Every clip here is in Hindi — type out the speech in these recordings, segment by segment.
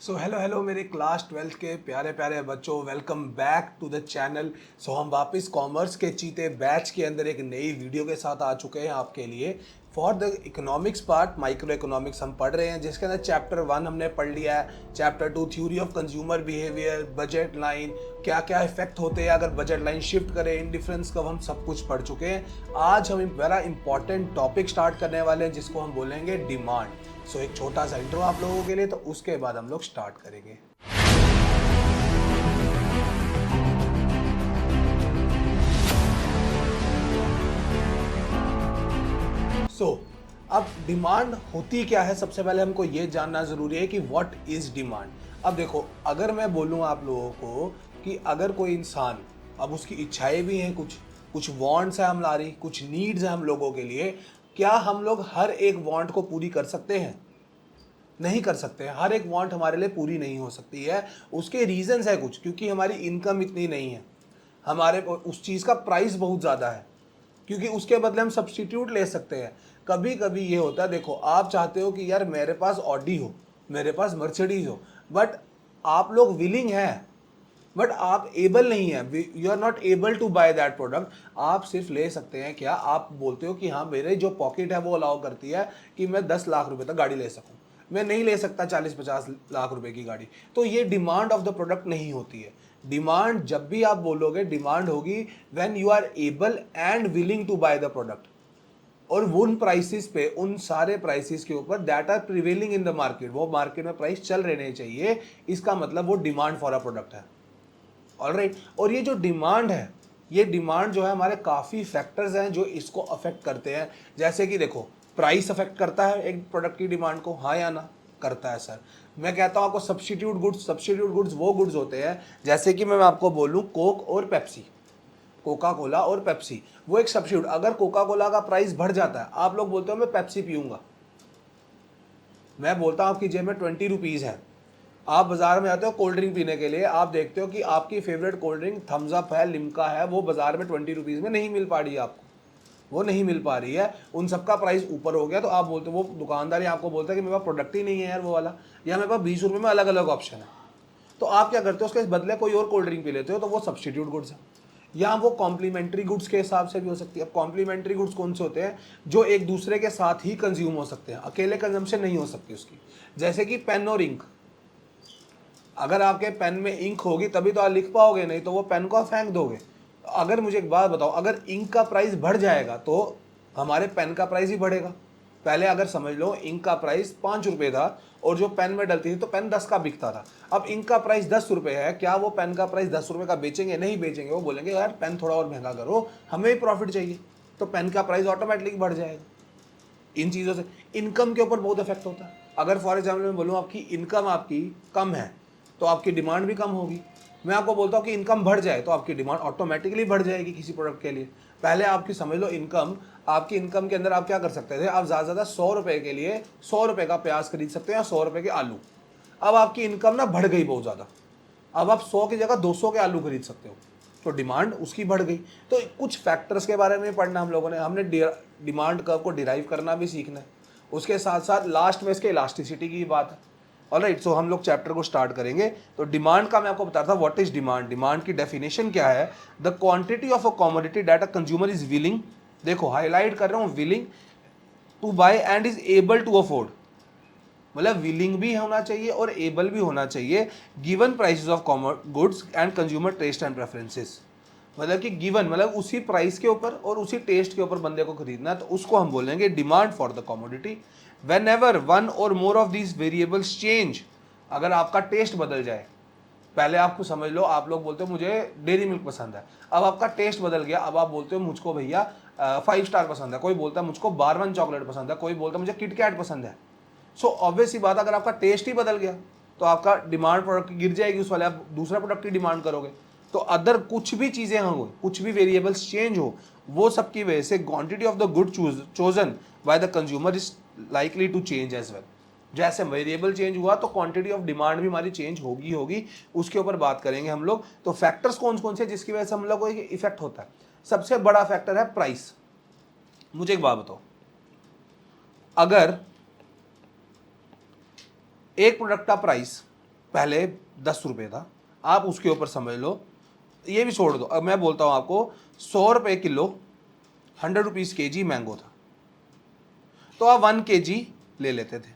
सो हेलो हेलो मेरे क्लास 12th के प्यारे प्यारे बच्चों, welcome back to the channel. हम वापस कॉमर्स के चीते बैच के अंदर एक नई वीडियो के साथ आ चुके हैं आपके लिए। For the economics part, micro economics हम पढ़ रहे हैं, जिसके अंदर चैप्टर 1 हमने पढ़ लिया है, chapter 2 theory of consumer behaviour, budget line, क्या क्या इफेक्ट होते हैं अगर बजट लाइन शिफ्ट करें, इंडिफरेंस कब, हम सब कुछ पढ़ चुके हैं। आज हम एक बड़ा इंपॉर्टेंट टॉपिक स्टार्ट करने वाले हैं जिसको हम बोलेंगे डिमांड। एक छोटा सा इंट्रो आप लोगों के लिए, तो उसके बाद हम लोग स्टार्ट करेंगे। अब डिमांड होती क्या है, सबसे पहले हमको ये जानना जरूरी है कि व्हाट इज डिमांड। अब देखो, अगर मैं बोलूं आप लोगों को कि अगर कोई इंसान, अब उसकी इच्छाएं भी हैं, कुछ कुछ वांट्स है हमारी, कुछ नीड्स है हम लोगों के लिए, क्या हम लोग हर एक वांट को पूरी कर सकते हैं? नहीं कर सकते हैं। हर एक वांट हमारे लिए पूरी नहीं हो सकती है। उसके रीजंस है कुछ, क्योंकि हमारी इनकम इतनी नहीं है, हमारे उस चीज़ का प्राइस बहुत ज़्यादा है, क्योंकि उसके बदले हम सब्सटीट्यूट ले सकते हैं। कभी कभी ये होता है, देखो आप चाहते हो कि यार मेरे पास ऑडी हो, मेरे पास मर्सिडीज हो, बट आप लोग विलिंग हैं, बट आप एबल नहीं है, you are not able to buy that product. आप सिर्फ ले सकते हैं क्या? आप बोलते हो कि हाँ मेरे जो पॉकेट है वो अलाउ करती है कि मैं 10 लाख रुपए तक गाड़ी ले सकूं, मैं नहीं ले सकता 40-50 लाख रुपए की गाड़ी। तो ये डिमांड ऑफ द प्रोडक्ट नहीं होती है। डिमांड जब भी आप बोलोगे, डिमांड होगी when you are able and willing to buy the product, और उन प्राइसेस पे, उन सारे प्राइसेस के ऊपर that are prevailing in the market, वो मार्केट में प्राइस चल रहने चाहिए, इसका मतलब वो डिमांड फॉर अ प्रोडक्ट है। ऑलराइट, और ये जो डिमांड है, ये डिमांड जो है, हमारे काफ़ी फैक्टर्स हैं जो इसको अफेक्ट करते हैं। जैसे कि देखो, प्राइस अफेक्ट करता है एक प्रोडक्ट की डिमांड को, हाँ या ना? करता है सर। मैं कहता हूँ आपको सब्स्टिट्यूट गुड्स, सब्स्टिट्यूट गुड्स वो गुड्स होते हैं, जैसे कि मैं आपको बोलूँ कोक और पेप्सी, कोका कोला और पेप्सी, वो एक सब्स्टिट्यूट। अगर कोका कोला का प्राइस बढ़ जाता है, आप लोग बोलते हो मैं पेप्सी पीऊंगा, मैं बोलता हूँ आपकी जेब में 20 रुपीज़ है, आप बाजार में आते हो कोल्ड ड्रिंक पीने के लिए, आप देखते हो कि आपकी favourite cold drink Thums Up है, लिम्का है, वो बाजार में 20 रुपीज़ में नहीं मिल पा रही है आपको, वो नहीं मिल पा रही है, उन सबका प्राइस ऊपर हो गया। तो आप बोलते हो, वो दुकानदार ही आपको बोलता है कि मेरे पास प्रोडक्ट ही नहीं है यार वो वाला, या मेरे पास 20 रुपये में अलग अलग ऑप्शन है। तो आप क्या करते हो, उसके बदले कोई और कोल्ड ड्रिंक पी लेते हो, तो वो सब्स्टिट्यूट गुड्स है। या वो कॉम्प्लीमेंट्री गुड्स के हिसाब से भी हो सकती है। अब कॉम्प्लीमेंट्री गुड्स कौन से होते हैं? जो एक दूसरे के साथ ही कंज्यूम हो सकते हैं, अकेले कंजम्पशन नहीं हो सकती उसकी। जैसे कि पेन और इंक, अगर आपके पेन में इंक होगी तभी तो आप लिख पाओगे, नहीं तो वो पेन को आप फेंक दोगे। अगर मुझे एक बात बताओ, अगर इंक का प्राइस बढ़ जाएगा तो हमारे पेन का प्राइस ही बढ़ेगा। पहले अगर समझ लो, इंक का प्राइस 5 रुपये था और जो पेन में डलती थी तो पेन 10 का बिकता था। अब इंक का प्राइस 10 रुपये है, क्या वो पेन का प्राइस 10 रुपये का बेचेंगे? नहीं बेचेंगे। वो बोलेंगे यार पेन थोड़ा और महंगा करो, हमें भी प्रॉफिट चाहिए, तो पेन का प्राइस ऑटोमेटिकली बढ़ जाएगा। इन चीज़ों से इनकम के ऊपर बहुत इफेक्ट होता है। अगर फॉर एग्जाम्पल मैं बोलूँ आपकी इनकम आपकी कम है, तो आपकी डिमांड भी कम होगी। मैं आपको बोलता हूँ कि इनकम बढ़ जाए, तो आपकी डिमांड ऑटोमेटिकली बढ़ जाएगी किसी प्रोडक्ट के लिए। पहले आपकी समझ लो इनकम, आपकी इनकम के अंदर आप क्या कर सकते थे? आप ज़्यादा से ज़्यादा 100 रुपये के लिए 100 रुपये का प्याज खरीद सकते हो या 100 रुपये के आलू। अब आपकी इनकम ना बढ़ गई बहुत ज़्यादा, अब आप 100 की जगह 200 के आलू खरीद सकते हो, तो डिमांड उसकी बढ़ गई। तो कुछ फैक्टर्स के बारे में पढ़ना हम लोगों ने, हमने डिमांड कर्व को डिराइव करना भी सीखना है। उसके साथ साथ लास्ट में इसके इलास्टिसिटी की बात है। ऑलराइट, सो हम लोग चैप्टर को स्टार्ट करेंगे। तो डिमांड का मैं आपको बता था, व्हाट इज डिमांड। डिमांड की डेफिनेशन क्या है? The quantity of a commodity that a consumer is willing, देखो हाईलाइट कर रहा हूँ, willing to buy and is able to afford, मतलब विलिंग भी होना चाहिए और एबल भी होना चाहिए, given prices of goods and consumer taste and preferences. मतलब कि गिवन मतलब उसी प्राइस के ऊपर और उसी टेस्ट के ऊपर बंदे को खरीदना है, तो उसको हम बोलेंगे demand for the commodity. Whenever one or more of these variables change, अगर आपका टेस्ट बदल जाए, पहले आपको समझ लो, आप लोग बोलते हो मुझे डेयरी मिल्क पसंद है, अब आपका टेस्ट बदल गया, अब आप बोलते हो मुझको भैया 5 स्टार पसंद है, कोई बोलता है मुझको बारवन चॉकलेट पसंद है, कोई बोलता है मुझे किटकैट पसंद है। सो ऑब्वियस सी बात, अगर आपका टेस्ट ही बदल गया तो आपका डिमांड प्रोडक्ट की गिर जाएगी, उस वाले आप दूसरा प्रोडक्ट की डिमांड करोगे। तो अदर कुछ भी चीज़ें हो, कुछ भी वेरिएबल्स चेंज हो, वो सब की वजह से quantity of the good chosen by the consumer is likely to change as well. जैसे वेरिएबल चेंज हुआ तो क्वांटिटी ऑफ डिमांड भी हमारी चेंज होगी, उसके ऊपर बात करेंगे हम लोग। तो फैक्टर्स कौन कौन से जिसकी वजह से हम लोग को इफेक्ट होता है? सबसे बड़ा फैक्टर है प्राइस। मुझे एक बात बताओ, अगर एक प्रोडक्ट का प्राइस पहले 10 रुपये था, आप उसके ऊपर समझ लो, ये भी छोड़ दो, अब मैं बोलता हूँ आपको 100 रुपये किलो, 100 रुपीज़ केजी मैंगो था, तो आप 1 केजी ले लेते थे।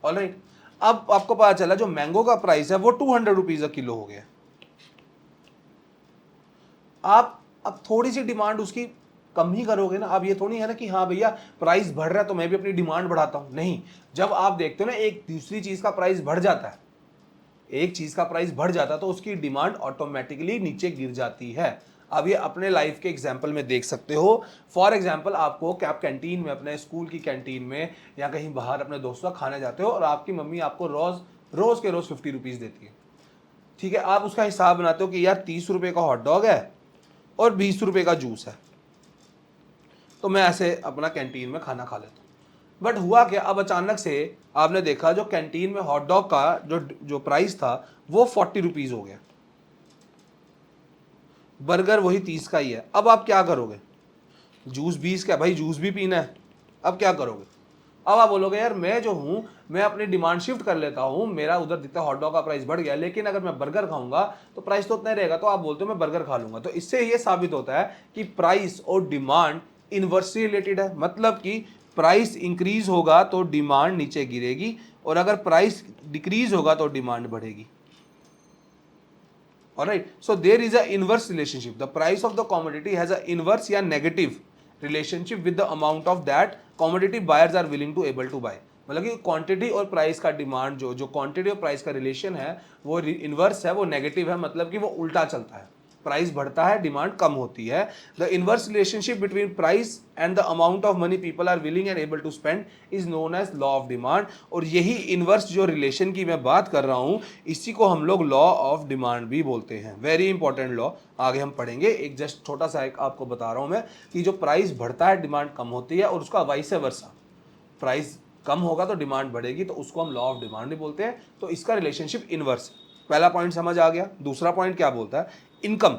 ऑलराइट, अब आपको पता चला जो मैंगो का प्राइस है वो 200 रुपीज़ अ किलो हो गया। आप अब थोड़ी सी डिमांड उसकी कम ही करोगे ना। अब ये थोड़ी है ना कि हाँ भैया प्राइस बढ़ रहा है तो मैं भी अपनी डिमांड बढ़ाता हूं, नहीं। जब आप देखते हो ना एक दूसरी चीज का प्राइस बढ़ जाता है, एक चीज का प्राइस बढ़ जाता है तो उसकी डिमांड ऑटोमेटिकली नीचे गिर जाती है। अब ये अपने लाइफ के एग्जाम्पल में देख सकते हो। फॉर एग्जाम्पल आपको क्या, आप कैंटीन में, अपने स्कूल की कैंटीन में या कहीं बाहर अपने दोस्तों का खाने जाते हो और आपकी मम्मी आपको रोज रोज के रोज 50 रुपीज़ देती है, ठीक है। आप उसका हिसाब बनाते हो कि यार 30 रुपये का हॉट डॉग है और 20 रुपये का जूस है, तो मैं ऐसे अपना कैंटीन में खाना खा लेता हूँ। बट हुआ क्या, अब अचानक से आपने देखा जो कैंटीन में हॉट डॉग का जो प्राइस था वो 40 रुपीज़ हो गया, बर्गर वही 30 का ही है। अब आप क्या करोगे, जूस 20 का, भाई जूस भी पीना है, अब क्या करोगे। अब आप बोलोगे यार मैं जो हूँ मैं अपनी डिमांड शिफ्ट कर लेता हूँ, मेरा उधर जितना हॉट डॉग का प्राइस बढ़ गया, लेकिन अगर मैं बर्गर खाऊंगा तो प्राइस तो उतना ही रहेगा, तो आप बोलते हो मैं बर्गर खा लूंगा। तो इससे ये साबित होता है कि प्राइस और डिमांड इनवर्सली रिलेटेड है, मतलब कि प्राइस इंक्रीज होगा तो डिमांड नीचे गिरेगी और अगर प्राइस डिक्रीज होगा तो डिमांड बढ़ेगी। Alright, so there is an inverse relationship. The price of the commodity has an inverse या negative relationship with the amount of that commodity buyers are willing to able to buy. मतलब कि क्वांटिटी और प्राइस का डिमांड जो क्वांटिटी और प्राइस का रिलेशन है वो इनवर्स है, वो नेगेटिव है, मतलब कि वो उल्टा चलता है। प्राइस बढ़ता है, डिमांड कम होती है। The inverse relationship between price and the amount of money people are willing and able to spend is known as law of demand. और यही इनवर्स जो रिलेशन की मैं बात कर रहा हूं, इसी को हम लोग लॉ ऑफ डिमांड भी बोलते हैं। वेरी इंपॉर्टेंट लॉ, आगे हम पढ़ेंगे। एक जस्ट छोटा सा एक आपको बता रहा हूं मैं कि जो प्राइस बढ़ता है डिमांड कम होती है, और उसका वाइस वर्सा, प्राइस कम होगा तो डिमांड बढ़ेगी, तो उसको हम लॉ ऑफ डिमांड भी बोलते हैं। तो इसका रिलेशनशिप इनवर्स। पहला पॉइंट समझ आ गया। दूसरा पॉइंट क्या बोलता है, इनकम।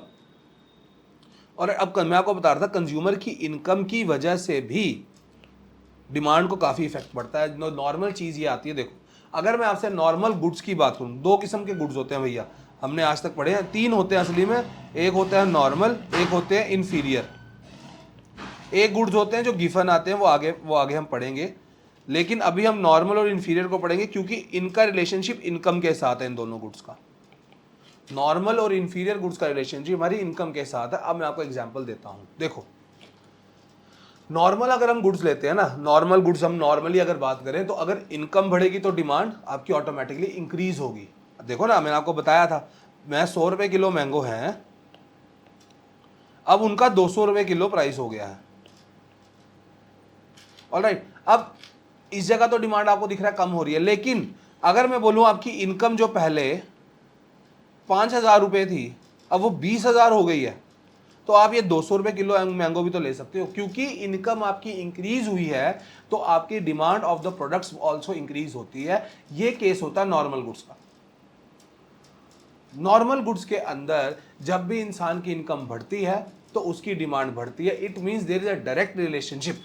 और अब मैं आपको बता रहा था कंज्यूमर की इनकम की वजह से भी डिमांड को काफ़ी इफेक्ट पड़ता है। नॉर्मल चीज़ ये आती है, देखो अगर मैं आपसे नॉर्मल गुड्स की बात करूँ, दो किस्म के गुड्स होते हैं भैया, हमने आज तक पढ़े हैं, तीन होते हैं असली में। एक होता है नॉर्मल, एक होते हैं इन्फीरियर, एक गुड्स होते हैं जो गिफन आते हैं, वो आगे हम पढ़ेंगे। लेकिन अभी हम नॉर्मल और इन्फीरियर को पढ़ेंगे क्योंकि इनका रिलेशनशिप इनकम के साथ है। इन दोनों गुड्स का, नॉर्मल और इन्फीरियर गुड्स का रिलेशनशिप हमारी इनकम के साथ है। अब मैं आपको एग्जांपल देता हूं। देखो नॉर्मल अगर हम गुड्स लेते हैं ना, नॉर्मल गुड्स हम नॉर्मली अगर बात करें तो अगर इनकम बढ़ेगी तो डिमांड आपकी ऑटोमेटिकली इंक्रीज होगी। देखो ना, मैंने आपको बताया था, मैं 100 रुपये किलो मैंगो है, अब उनका 200 रुपये किलो प्राइस हो गया है। ऑलराइट, अब इस जगह तो डिमांड आपको दिख रहा है कम हो रही है, लेकिन अगर मैं बोलूं आपकी इनकम जो पहले 5,000 रुपये थी अब वो 20,000 हो गई है, तो आप ये 200 रुपये किलो मैंगो भी तो ले सकते हो, क्योंकि इनकम आपकी इंक्रीज हुई है तो आपकी demand of the products also increase होती है। ये केस होता है नॉर्मल गुड्स का। नॉर्मल गुड्स के अंदर जब भी इंसान की इनकम बढ़ती है तो उसकी डिमांड बढ़ती है। It means there is a direct relationship,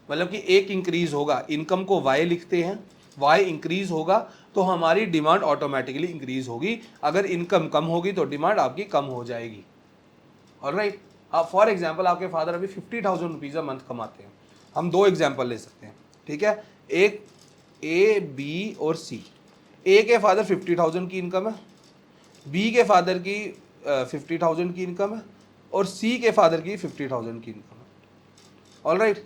मतलब कि एक इंक्रीज होगा, इनकम को वाई लिखते हैं, वाई इंक्रीज होगा तो हमारी डिमांड ऑटोमेटिकली इंक्रीज होगी। अगर इनकम कम होगी तो डिमांड आपकी कम हो जाएगी। ऑलराइट, फॉर एग्जाम्पल आपके फादर अभी 50,000 रुपीज़ अ मंथ कमाते हैं। हम दो एग्जाम्पल ले सकते हैं, ठीक है। एक ए, बी और सी। ए के फादर 50,000 की इनकम है, बी के फादर की 50,000 की इनकम है और सी के फादर की 50,000 की इनकम है। ऑलराइट,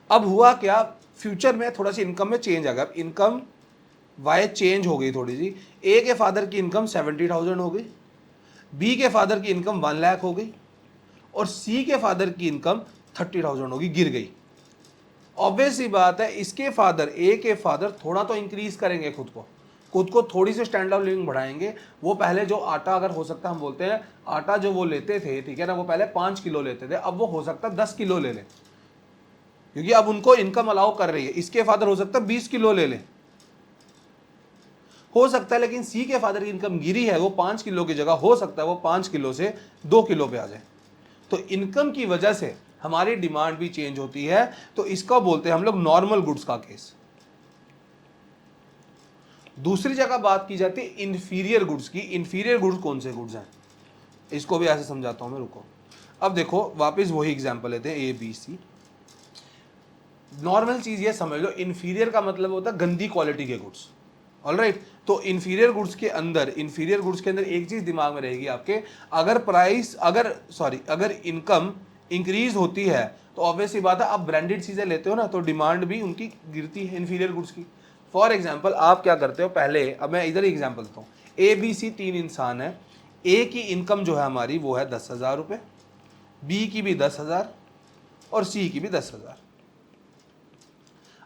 अब हुआ क्या, फ्यूचर में थोड़ा सी इनकम में चेंज आ गया। अब इनकम वाई चेंज हो गई थोड़ी सी। ए के फादर की इनकम 70,000 हो गई, बी के फादर की इनकम 1 लाख हो गई और सी के फादर की इनकम 30,000 होगी, गिर गई। ऑब्वियस सी बात है, इसके फादर, ए के फादर थोड़ा तो इंक्रीज करेंगे खुद को थोड़ी सी स्टैंडर्ड ऑफ लिविंग बढ़ाएंगे। वो पहले जो आटा, अगर हो सकता है हम बोलते हैं आटा जो वो लेते थे, ठीक है ना, वो पहले 5 किलो लेते थे, अब वो हो सकता है 10 किलो ले लें, क्योंकि अब उनको इनकम अलाउ कर रही है। इसके फादर हो सकता है 20 किलो ले लें, हो सकता है, लेकिन सी के फादर की इनकम गिरी है, वो 5 किलो की जगह हो सकता है वो 5 किलो से 2 किलो पे आ जाए। तो इनकम की वजह से हमारी डिमांड भी चेंज होती है। तो इसका बोलते हैं हम लोग नॉर्मल गुड्स का केस। दूसरी जगह बात की जाती है इंफीरियर गुड्स की। इंफीरियर गुड्स कौन से गुड्स हैं, इसको भी ऐसे समझाता हूं मैं, रुको। अब देखो वापस वही एग्जांपल लेते हैं, ए बी सी। नॉर्मल चीज ये समझ लो, इंफीरियर का मतलब होता है गंदी क्वालिटी के गुड्स। ऑलराइट, तो इंफीरियर गुड्स के अंदर एक चीज दिमाग में रहेगी आपके, अगर इनकम इंक्रीज होती है तो ऑब्वियस सी बात है, आप ब्रांडेड चीजें लेते हो ना, तो डिमांड भी उनकी गिरती है इंफीरियर गुड्स की। फॉर एग्जाम्पल आप क्या करते हो, पहले अब मैं इधर एग्जाम्पल देता हूँ, ए बी सी 3 इंसान है। ए की इनकम जो है हमारी वो है 10,000 रुपये, बी की भी 10,000 और सी की भी 10,000।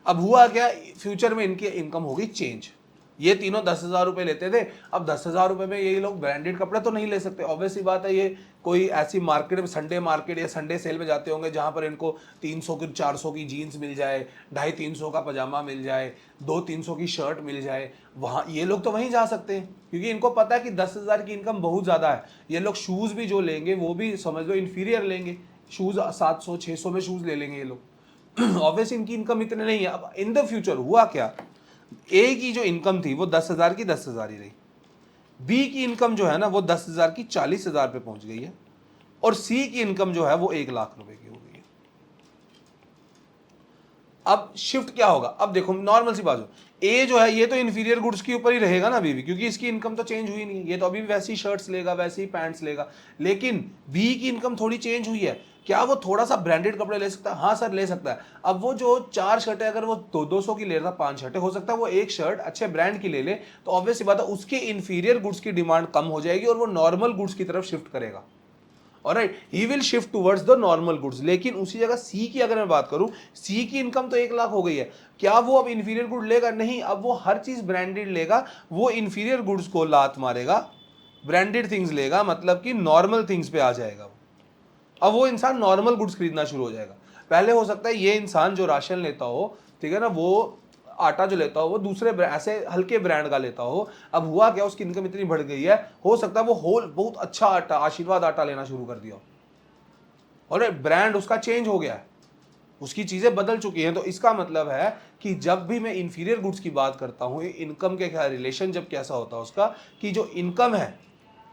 अब हुआ क्या, फ्यूचर में इनकी इनकम होगी चेंज। ये तीनों 10,000 रुपये लेते थे, अब 10,000 रुपये में ये लोग ब्रांडेड कपड़े तो नहीं ले सकते, ऑब्वियस सी बात है। ये कोई ऐसी मार्केट में, संडे मार्केट या संडे सेल में जाते होंगे जहां पर इनको 300 की 400 की जीन्स मिल जाए, 250-300 का पजामा मिल जाए, 200-300 की शर्ट मिल जाए, वहां ये लोग तो वहीं जा सकते हैं, क्योंकि इनको पता है कि 10,000 की इनकम बहुत ज़्यादा है। ये लोग शूज़ भी जो लेंगे वो भी समझ लो इन्फीरियर लेंगे, शूज़ 700-600 में शूज़ ले लेंगे ये लोग। ऑब्वियस इनकी इनकम इतने नहीं है। अब इन द फ्यूचर हुआ क्या, ए की जो इनकम थी वो 10,000 की 10,000 ही रही, बी की इनकम जो है ना वो 10,000 की 40,000 पे पहुंच गई है, और सी की इनकम जो है वो 1,00,000 रुपए की हो गई है। अब शिफ्ट क्या होगा, अब देखो नॉर्मल सी बात हो, ए जो है ये तो इंफीरियर गुड्स के ऊपर ही रहेगा ना अभी भी, क्योंकि इसकी इनकम तो चेंज हुई नहीं है, ये तो अभी भी वैसी शर्ट्स लेगा, वैसे ही पैंट्स लेगा। लेकिन बी की इनकम थोड़ी चेंज हुई है, क्या वो थोड़ा सा ब्रांडेड कपड़े ले सकता है? हाँ सर ले सकता है। अब वो जो 4 शर्टें अगर वो 200 की ले रहा था, 5 शर्टें, हो सकता है वो एक शर्ट अच्छे ब्रांड की ले ले, तो ऑब्वियस बात है उसके इंफीरियर गुड्स की डिमांड कम हो जाएगी और वो नॉर्मल गुड्स की तरफ शिफ्ट करेगा। Alright, he will shift towards the normal goods. लेकिन उसी जगह सी की अगर मैं बात करूं, सी की इनकम तो 1,00,000 हो गई है, क्या वो अब इंफीरियर गुड लेगा? नहीं, अब वो हर चीज ब्रांडेड लेगा, वो इंफीरियर गुड्स को लात मारेगा, ब्रांडेड थिंग्स लेगा, मतलब कि नॉर्मल थिंग्स पे आ जाएगा। अब वो इंसान नॉर्मल गुड्स खरीदना शुरू हो जाएगा। पहले हो सकता है ये इंसान जो राशन लेता हो, ठीक है ना, वो आटा जो लेता हो वो दूसरे ऐसे हल्के ब्रांड का लेता हो। अब हुआ क्या, उसकी इनकम इतनी बढ़ गई है, हो सकता है वो होल बहुत अच्छा आटा, आशीर्वाद आटा लेना शुरू कर दिया, और ब्रांड उसका चेंज हो गया है, उसकी चीजें बदल चुकी हैं। तो इसका मतलब है कि जब भी मैं इंफीरियर गुड्स की बात करता हूं, इनकम के क्या रिलेशन जब कैसा होता है उसका, कि जो इनकम है,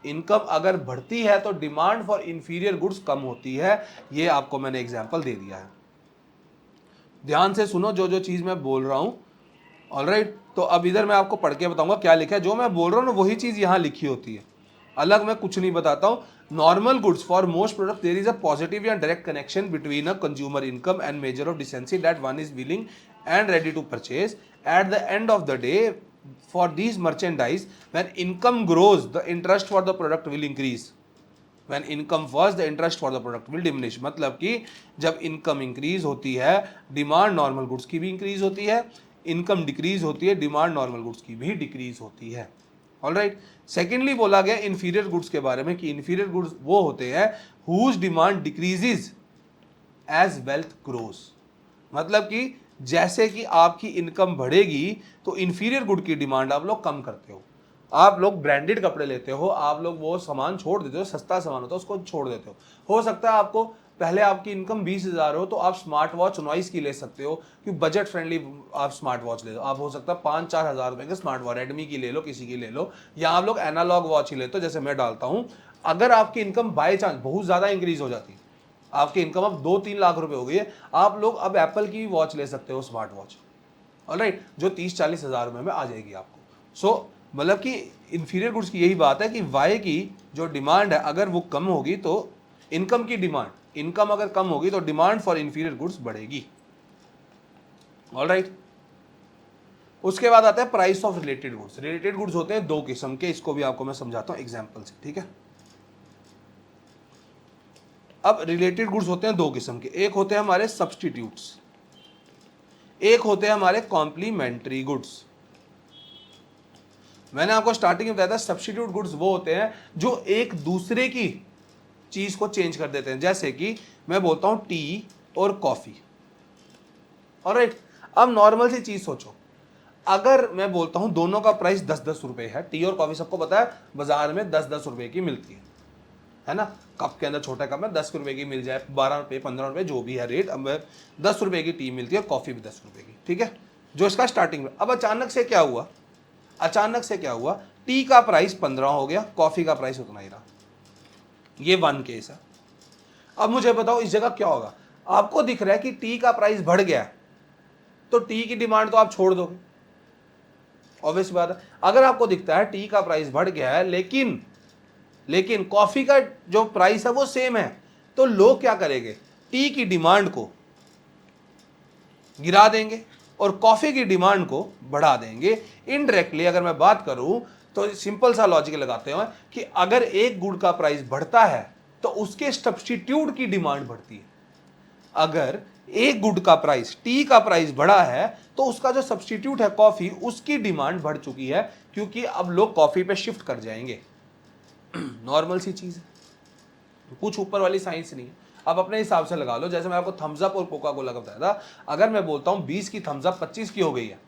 इनकम अगर बढ़ती है तो डिमांड फॉर इंफीरियर गुड्स कम होती है। ये आपको मैंने एग्जांपल दे दिया है, ध्यान से सुनो जो जो चीज मैं बोल रहा हूं। ऑलराइट, तो अब इधर मैं आपको पढ़ के बताऊंगा क्या लिखा है। जो मैं बोल रहा हूं ना वही चीज यहां लिखी होती है, अलग मैं कुछ नहीं बताता हूं। Normal goods for most product there is a positive या direct connection between a consumer income and measure of decency that one is willing and ready to purchase at the end of the day for these merchandise. When income grows, the interest for the product will increase. When income falls, the interest for the product will diminish. मतलब कि जब इनकम इंक्रीज होती है, डिमांड नॉर्मल गुड्स की भी इंक्रीज होती है, इनकम डिक्रीज होती है, डिमांड नॉर्मल गुड्स की भी डिक्रीज होती है। ऑलराइट, सेकेंडली बोला गया इंफीरियर गुड्स के बारे में कि इंफीरियर गुड्स वो होते हैं whose demand decreases as wealth grows. मतलब कि जैसे कि आपकी इनकम बढ़ेगी तो इंफीरियर गुड की डिमांड आप लोग कम करते हो, आप लोग ब्रांडेड कपड़े लेते हो, आप लोग वो सामान छोड़ देते हो, सस्ता सामान होता है उसको छोड़ देते हो सकता है आपको पहले आपकी इनकम 20,000 हो तो आप स्मार्ट वॉच नॉइस की ले सकते हो, क्योंकि बजट फ्रेंडली आप स्मार्ट वॉच ले लो। आप हो सकता है 5-4 हज़ार रुपए के स्मार्ट वॉच रेडमी की ले लो, किसी की ले लो, या आप लोग एनालॉग वॉच ही लेते हो जैसे मैं डालता हूँ। अगर आपकी इनकम बाई चांस बहुत ज़्यादा इंक्रीज हो जाती है, आपकी इनकम अब 2-3 लाख रुपए हो गई है, आप लोग अब एप्पल की वॉच ले सकते हो, स्मार्ट वॉच, ऑलराइट, जो 30-40 हज़ार रुपए में आ जाएगी आपको। सो मतलब कि इंफीरियर गुड्स की यही बात है कि वाई की जो डिमांड है अगर वो कम होगी तो इनकम की डिमांड, इनकम अगर कम होगी तो डिमांड फॉर इंफीरियर गुड्स बढ़ेगी। ऑलराइट, उसके बाद आता है price of related goods. Related goods होते हैं 2 किस्म के, इसको भी आपको मैं समझाता हूं एग्जांपल से, ठीक है। अब रिलेटेड गुड्स होते हैं 2 किस्म के, एक होते हैं हमारे सब्सटीट्यूट्स, एक होते हैं हमारे कॉम्प्लीमेंट्री गुड्स। मैंने आपको स्टार्टिंग में बताया था सब्सटीट्यूट गुड्स वो होते हैं जो एक दूसरे की चीज को चेंज कर देते हैं, जैसे कि मैं बोलता हूं टी और कॉफी। ऑलराइट, अब नॉर्मल सी चीज सोचो, अगर मैं बोलता हूं दोनों का प्राइस 10-10 रुपए है, टी और कॉफी सबको पता है बाजार में 10-10 रुपए की मिलती है ना, कप के अंदर छोटा कप में 10 रुपए की मिल जाए, 12 रुपए 15 रुपए जो भी है रेट, अब 10 रुपए की टी मिलती है, कॉफी भी 10 रुपए की, ठीक है, जो इसका स्टार्टिंग में। अब अचानक से क्या हुआ, अचानक से क्या हुआ, टी का प्राइस 15 हो गया, कॉफी का प्राइस उतना ही रहा। ये वन केस है। अब मुझे बताओ इस जगह क्या होगा। आपको दिख रहा है कि टी का प्राइस बढ़ गया है, तो टी की डिमांड तो आप छोड़ दोगे, ऑब्वियस बात है। अगर आपको दिखता है टी का प्राइस बढ़ गया है लेकिन कॉफी का जो प्राइस है वो सेम है, तो लोग क्या करेंगे, टी की डिमांड को गिरा देंगे और कॉफी की डिमांड को बढ़ा देंगे। इनडायरेक्टली अगर मैं बात करूं तो सिंपल सा लॉजिक लगाते हैं कि अगर एक गुड़ का प्राइस बढ़ता है तो उसके सब्स्टिट्यूट की डिमांड बढ़ती है। अगर एक गुड़ का प्राइस, टी का प्राइस बढ़ा है, तो उसका जो सब्स्टिट्यूट है कॉफी, उसकी डिमांड बढ़ चुकी है, क्योंकि अब लोग कॉफी पे शिफ्ट कर जाएंगे। नॉर्मल सी चीज है, कुछ ऊपर वाली साइंस नहीं है। आप अपने हिसाब से लगा लो। जैसे मैं आपको थम्स अप और कोका कोला का बताया था, अगर मैं बोलता हूं 20 की थम्स अप 25 की हो गई है,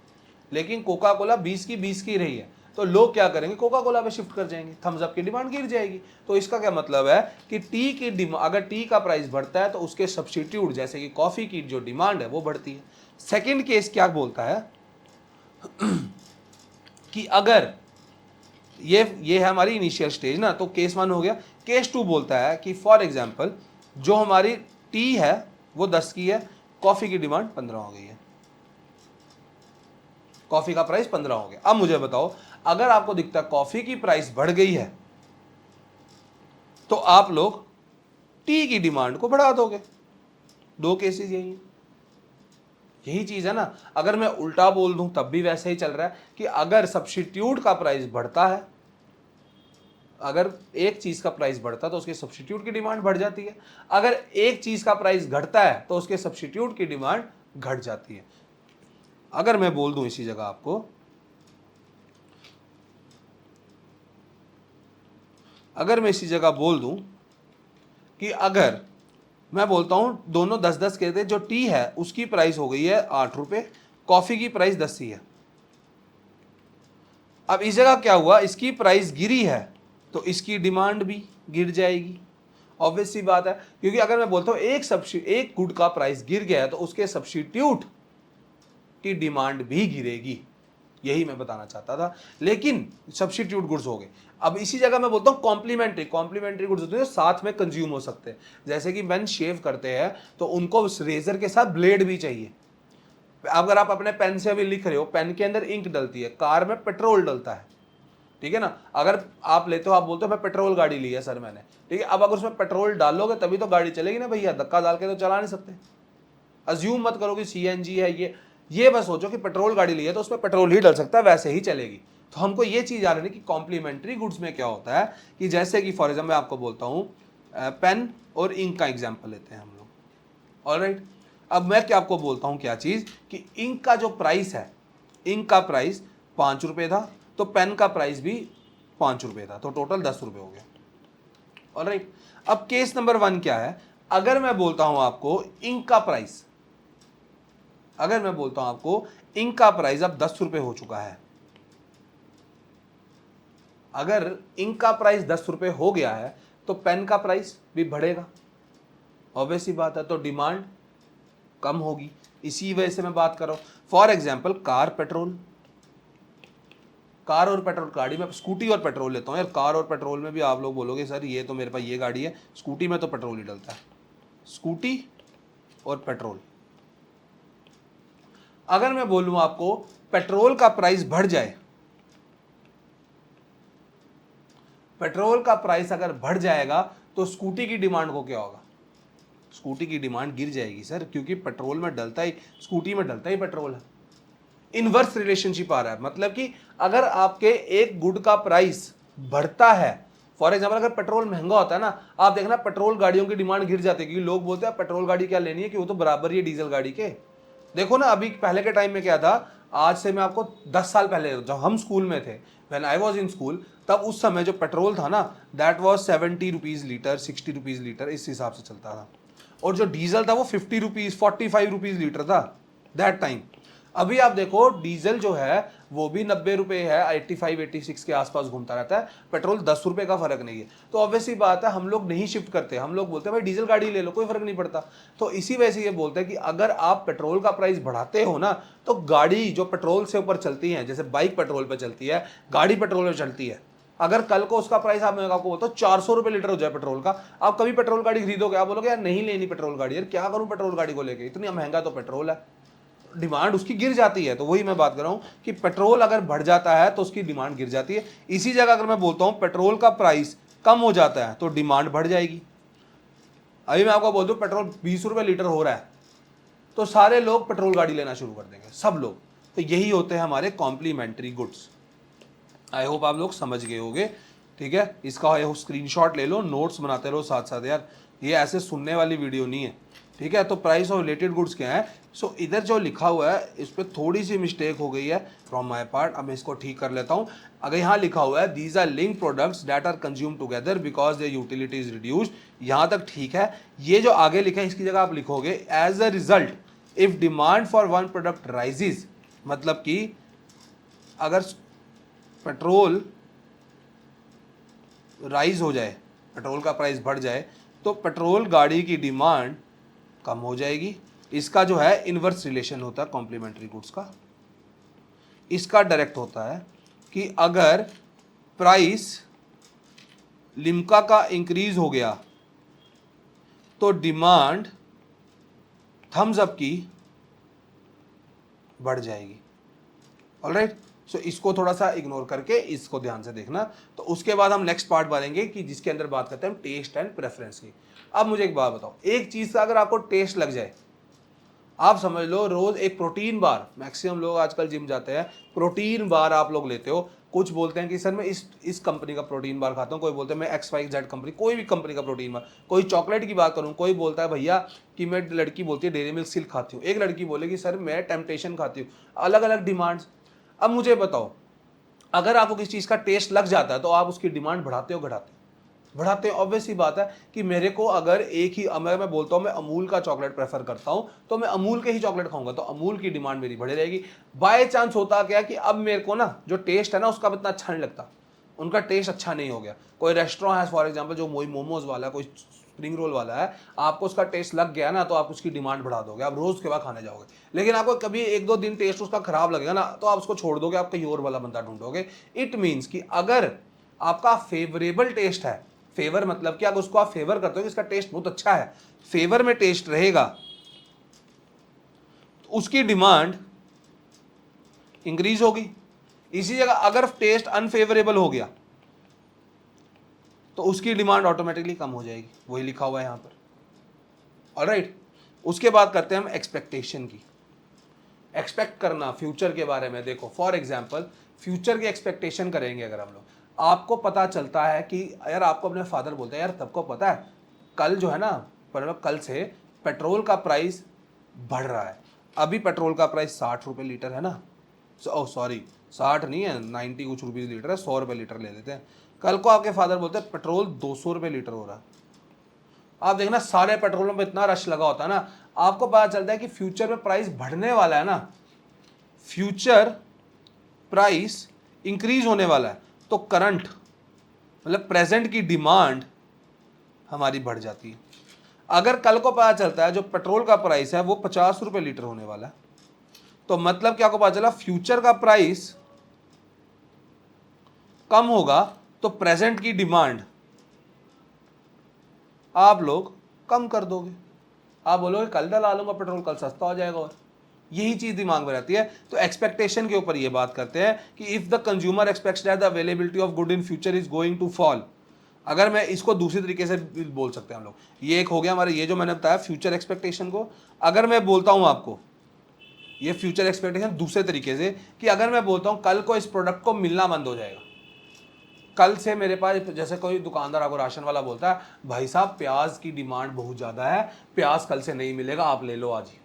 लेकिन कोका कोला 20 की रही है, तो लोग क्या करेंगे, कोका कोला पे शिफ्ट कर जाएंगे, थम्स अप की डिमांड गिर जाएगी। तो इसका क्या मतलब है कि टी की डिमांड, अगर टी का प्राइस बढ़ता है तो उसके सब्स्टिट्यूट जैसे कि कॉफी की जो डिमांड है वो बढ़ती है। सेकंड केस क्या बोलता है कि अगर ये है हमारी इनिशियल स्टेज ना, तो केस 1 हो गया। केस 2 बोलता है कि फॉर एग्जांपल जो हमारी टी है वो 10 की है, कॉफी की डिमांड 15 हो गई है, कॉफी का प्राइस 15 हो गया। अब मुझे बताओ, अगर आपको दिखता है कॉफी की प्राइस बढ़ गई है, तो आप लोग टी की डिमांड को बढ़ा दोगे। दो केसेस यही चीज है ना। अगर मैं उल्टा बोल दूं तब भी वैसे ही चल रहा है कि अगर सब्स्टिट्यूट का प्राइस बढ़ता है, अगर एक चीज का प्राइस बढ़ता है तो उसके सब्स्टिट्यूट की डिमांड बढ़ जाती है, अगर एक चीज का प्राइस घटता है तो उसके सब्स्टिट्यूट की डिमांड घट जाती है। अगर मैं बोल दूं इसी जगह आपको, अगर मैं इसी जगह बोल दूं कि अगर मैं बोलता हूं दोनों 10-10 के थे, जो टी है उसकी प्राइस हो गई है 8 रुपए, कॉफी की प्राइस 10 ही है। अब इस जगह क्या हुआ, इसकी प्राइस गिरी है तो इसकी डिमांड भी गिर जाएगी, ऑब्वियस सी बात है। क्योंकि अगर मैं बोलता हूं एक गुड का प्राइस गिर गया है तो उसके सब्स्टिट्यूट की डिमांड भी गिरेगी, यही मैं बताना चाहता था। लेकिन सब्स्टिट्यूट गुड्स हो गए। अब इसी जगह मैं बोलता हूं कॉम्प्लीमेंट्री गुड्स होते हैं साथ में कंज्यूम हो सकते हैं। जैसे कि मेन शेव करते हैं तो उनको रेजर के साथ ब्लेड भी चाहिए। अगर आप अपने पेन से अभी लिख रहे हो, पेन के अंदर इंक डलती है, कार में पेट्रोल डलता है, ठीक है ना। अगर आप लेते हो, आप बोलते हो मैं पेट्रोल गाड़ी ली है सर मैंने, ठीक है। अब अगर उसमें पेट्रोल डालोगे तभी तो गाड़ी चलेगी ना भैया, धक्का डाल के तो चला नहीं सकते। अज्यूम मत करो कि सीएनजी है, ये बस सोचो कि पेट्रोल गाड़ी ली है तो उसमें पेट्रोल ही डल सकता है, वैसे ही चलेगी। तो हमको ये चीज याद रखनी कि कॉम्प्लीमेंट्री गुड्स में क्या होता है कि जैसे कि फॉर एग्जाम्पल मैं आपको बोलता हूँ पेन और इंक का एग्जाम्पल लेते हैं हम लोग, ऑलराइट। अब मैं क्या आपको बोलता हूँ क्या चीज कि इंक का जो प्राइस है, इंक का प्राइस 5 रुपए था, तो पेन का प्राइस भी 5 रुपए था, तो टोटल 10 रुपए हो गया, ऑलराइट। अब केस नंबर 1 क्या है, अगर मैं बोलता हूं आपको इंक का प्राइस, अगर मैं बोलता हूं आपको इंक का प्राइस अब 10 रुपए हो चुका है, अगर इंक का प्राइस 10 रुपए हो गया है तो पेन का प्राइस भी बढ़ेगा, ऑब्वियस सी बात है। तो डिमांड कम होगी, इसी वजह से मैं बात कर रहा हूं। फॉर एग्जाम्पल कार और पेट्रोल, गाड़ी में स्कूटी और पेट्रोल लेता हूं यार, कार और पेट्रोल में भी आप लोग बोलोगे सर ये तो मेरे पास ये गाड़ी है, स्कूटी में तो पेट्रोल ही डलता है। स्कूटी और पेट्रोल, अगर मैं बोलूं आपको पेट्रोल का प्राइस बढ़ जाए, पेट्रोल का प्राइस अगर बढ़ जाएगा तो स्कूटी की डिमांड को क्या होगा, स्कूटी की डिमांड गिर जाएगी सर, क्योंकि पेट्रोल में डलता ही, स्कूटी में डलता ही पेट्रोल है। इनवर्स रिलेशनशिप आ रहा है, मतलब कि अगर आपके एक गुड का प्राइस बढ़ता है, फॉर एग्जाम्पल अगर पेट्रोल महंगा होता है ना, आप देखना पेट्रोल गाड़ियों की डिमांड गिर जाती है, क्योंकि लोग बोलते हैं पेट्रोल गाड़ी क्या लेनी है कि वो तो बराबर ही है डीजल गाड़ी के। देखो ना अभी पहले के टाइम में क्या था, आज से मैं आपको 10 साल पहले जब हम स्कूल में थे, when I was in school, तब उस समय जो पेट्रोल था ना that was 70 rupees litre, 60 rupees litre, इस हिसाब से चलता था। और जो डीजल था वो 50 रुपीज, 45 रुपीज लीटर था दैट टाइम। अभी आप देखो डीजल जो है वो भी 90 रुपए है, 85 86 के आसपास घूमता रहता है, पेट्रोल 10 रुपए का फर्क नहीं है। तो ऑब्वियसली बात है हम लोग नहीं शिफ्ट करते, हम लोग बोलते हैं भाई डीजल गाड़ी ले लो, कोई फर्क नहीं पड़ता। तो इसी वजह से ये बोलते हैं कि अगर आप पेट्रोल का प्राइस बढ़ाते हो ना, तो गाड़ी जो पेट्रोल से ऊपर चलती है, जैसे बाइक पेट्रोल पर चलती है, गाड़ी पेट्रोल पर चलती है, अगर कल को उसका प्राइस आप, मैं आपको बोलता हूँ 400 रुपए लीटर हो जाए पेट्रोल का, आप कभी पेट्रोल गाड़ी खरीदोगे? आप बोलोगे यार नहीं लेनी पेट्रोल गाड़ी, यार क्या करूं पेट्रोल गाड़ी को लेके, इतना महंगा तो पेट्रोल है। डिमांड उसकी गिर जाती है। तो वही मैं बात कर रहा हूं कि पेट्रोल अगर बढ़ जाता है तो उसकी डिमांड गिर जाती है। इसी जगह अगर मैं बोलता हूं पेट्रोल का प्राइस कम हो जाता है तो डिमांड बढ़ जाएगी। अभी मैं आपको बोल दूं पेट्रोल 20 रुपए लीटर हो रहा है तो सारे लोग पेट्रोल गाड़ी लेना शुरू कर देंगे, सब लोग। तो यही होते हैं हमारे कॉम्प्लीमेंट्री गुड्स। आई होप आप लोग समझ गए होंगे, ठीक है। इसका स्क्रीनशॉट ले लो, नोट्स बनाते रहो साथ साथ यार, ये ऐसे सुनने वाली वीडियो नहीं है, ठीक है। तो प्राइस ऑफ रिलेटेड गुड्स क्या है? सो इधर जो लिखा हुआ है इस पर थोड़ी सी मिस्टेक हो गई है फ्रॉम माय पार्ट, अब मैं इसको ठीक कर लेता हूँ। अगर यहाँ लिखा हुआ है these are link products that are consume together because their utility is reduced, यहाँ तक ठीक है। ये जो आगे लिखा है इसकी जगह आप लिखोगे as a result if demand for one product rises, मतलब कि अगर पेट्रोल राइज हो जाए, पेट्रोल का प्राइस बढ़ जाए, तो पेट्रोल गाड़ी की डिमांड कम हो जाएगी। इसका जो है इनवर्स रिलेशन होता है कॉम्प्लीमेंट्री गुड्स का। इसका डायरेक्ट होता है कि अगर प्राइस लिम्का का इंक्रीज हो गया तो डिमांड थम्स अप की बढ़ जाएगी। ऑलराइट, सो इसको थोड़ा सा इग्नोर करके इसको ध्यान से देखना। तो उसके बाद हम नेक्स्ट पार्ट बढ़ेंगे कि जिसके अंदर बात करते हैं हम टेस्ट एंड प्रेफरेंस की। अब मुझे एक बात बताओ, एक चीज का अगर आपको टेस्ट लग जाए, आप समझ लो रोज एक प्रोटीन बार, मैक्सिमम लोग आजकल जिम जाते हैं, प्रोटीन बार आप लोग लेते हो, कुछ बोलते हैं कि सर मैं इस कंपनी का प्रोटीन बार खाता हूँ, कोई बोलते हैं मैं XYZ कंपनी, कोई भी कंपनी का प्रोटीन बार, कोई चॉकलेट की बात करूँ, कोई बोलता है भैया कि मैं, लड़की बोलती है डेयरी मिल्क सिल्क खाती हूँ, एक लड़की बोलेगी सर मैं टेम्पटेशन खाती हूँ, अलग अलग डिमांड्स। अब मुझे बताओ, अगर आपको किसी चीज़ का टेस्ट लग जाता है तो आप उसकी डिमांड बढ़ाते हो घटाते हो? बढ़ाते हैं। ऑब्वियस ही बात है कि मेरे को अगर एक ही, मैं बोलता हूँ मैं अमूल का चॉकलेट प्रेफर करता हूँ तो मैं अमूल के ही चॉकलेट खाऊंगा, तो अमूल की डिमांड मेरी बढ़ी रहेगी। बाय चांस होता क्या कि अब मेरे को ना जो टेस्ट है ना उसका इतना अच्छा नहीं लगता, उनका टेस्ट अच्छा नहीं हो गया। कोई रेस्टोरेंट है फॉर एग्जाम्पल जो मोमोज वाला है, कोई स्प्रिंग रोल वाला है, आपको उसका टेस्ट लग गया ना तो आप उसकी डिमांड बढ़ा दोगे, आप रोज के बाद खाने जाओगे। लेकिन आपको कभी एक दो दिन टेस्ट उसका खराब लगेगा ना तो आप उसको छोड़ दोगे, आप कहीं और वाला बंदा ढूंढोगे। इट मीन्स कि अगर आपका फेवरेबल टेस्ट है, फेवर मतलब कि अगर उसको आप फेवर करते हो कि इसका टेस्ट बहुत अच्छा है, फेवर में टेस्ट रहेगा, तो उसकी डिमांड इंक्रीज होगी। इसी जगह अगर टेस्ट अनफेवरेबल हो गया तो उसकी डिमांड ऑटोमेटिकली कम हो जाएगी, वही लिखा हुआ है यहां पर। ऑलराइट, उसके बाद करते हैं हम एक्सपेक्टेशन की। एक्सपेक्ट करना फ्यूचर के बारे में। देखो फॉर एग्जाम्पल फ्यूचर की एक्सपेक्टेशन करेंगे अगर हम लोग, आपको पता चलता है कि यार, आपको अपने फादर बोलते हैं यार सबको पता है कल जो है ना, मतलब कल से पेट्रोल का प्राइस बढ़ रहा है, अभी पेट्रोल का प्राइस 60 रुपये लीटर है ना, सॉरी 60 नहीं है, 90 कुछ रुपीज़ लीटर है, 100 रुपये लीटर ले लेते हैं। कल को आपके फादर बोलते हैं पेट्रोल 200 रुपये लीटर हो रहा है, आप देखना सारे पेट्रोलों में इतना रश लगा होता है ना, आपको पता चलता है कि फ्यूचर में प्राइस बढ़ने वाला है ना, फ्यूचर प्राइस इंक्रीज होने वाला है, तो करंट मतलब प्रेजेंट की डिमांड हमारी बढ़ जाती है। अगर कल को पता चलता है जो पेट्रोल का प्राइस है वो 50 रुपये लीटर होने वाला है, तो मतलब क्या, आपको पता चला फ्यूचर का प्राइस कम होगा तो प्रेजेंट की डिमांड आप लोग कम कर दोगे। आप बोलोगे कल डला लूंगा पेट्रोल, कल सस्ता हो जाएगा, और यही चीज दिमाग में रहती है। तो एक्सपेक्टेशन के ऊपर ये बात करते हैं कि if the consumer expects that the availability of good in future is going to fall. अगर मैं इसको दूसरी तरीके से बोल सकते हैं हम लोग, ये एक हो गया हमारे, ये जो मैंने बताया फ्यूचर एक्सपेक्टेशन को। अगर मैं बोलता हूं आपको ये फ्यूचर एक्सपेक्टेशन दूसरे तरीके से, कि अगर मैं बोलता हूं कल को इस प्रोडक्ट को मिलना बंद हो जाएगा, कल से मेरे पास, जैसे कोई दुकानदार आपको राशन वाला बोलता है भाई साहब प्याज की डिमांड बहुत ज़्यादा है, प्याज कल से नहीं मिलेगा, आप ले लो आज ही,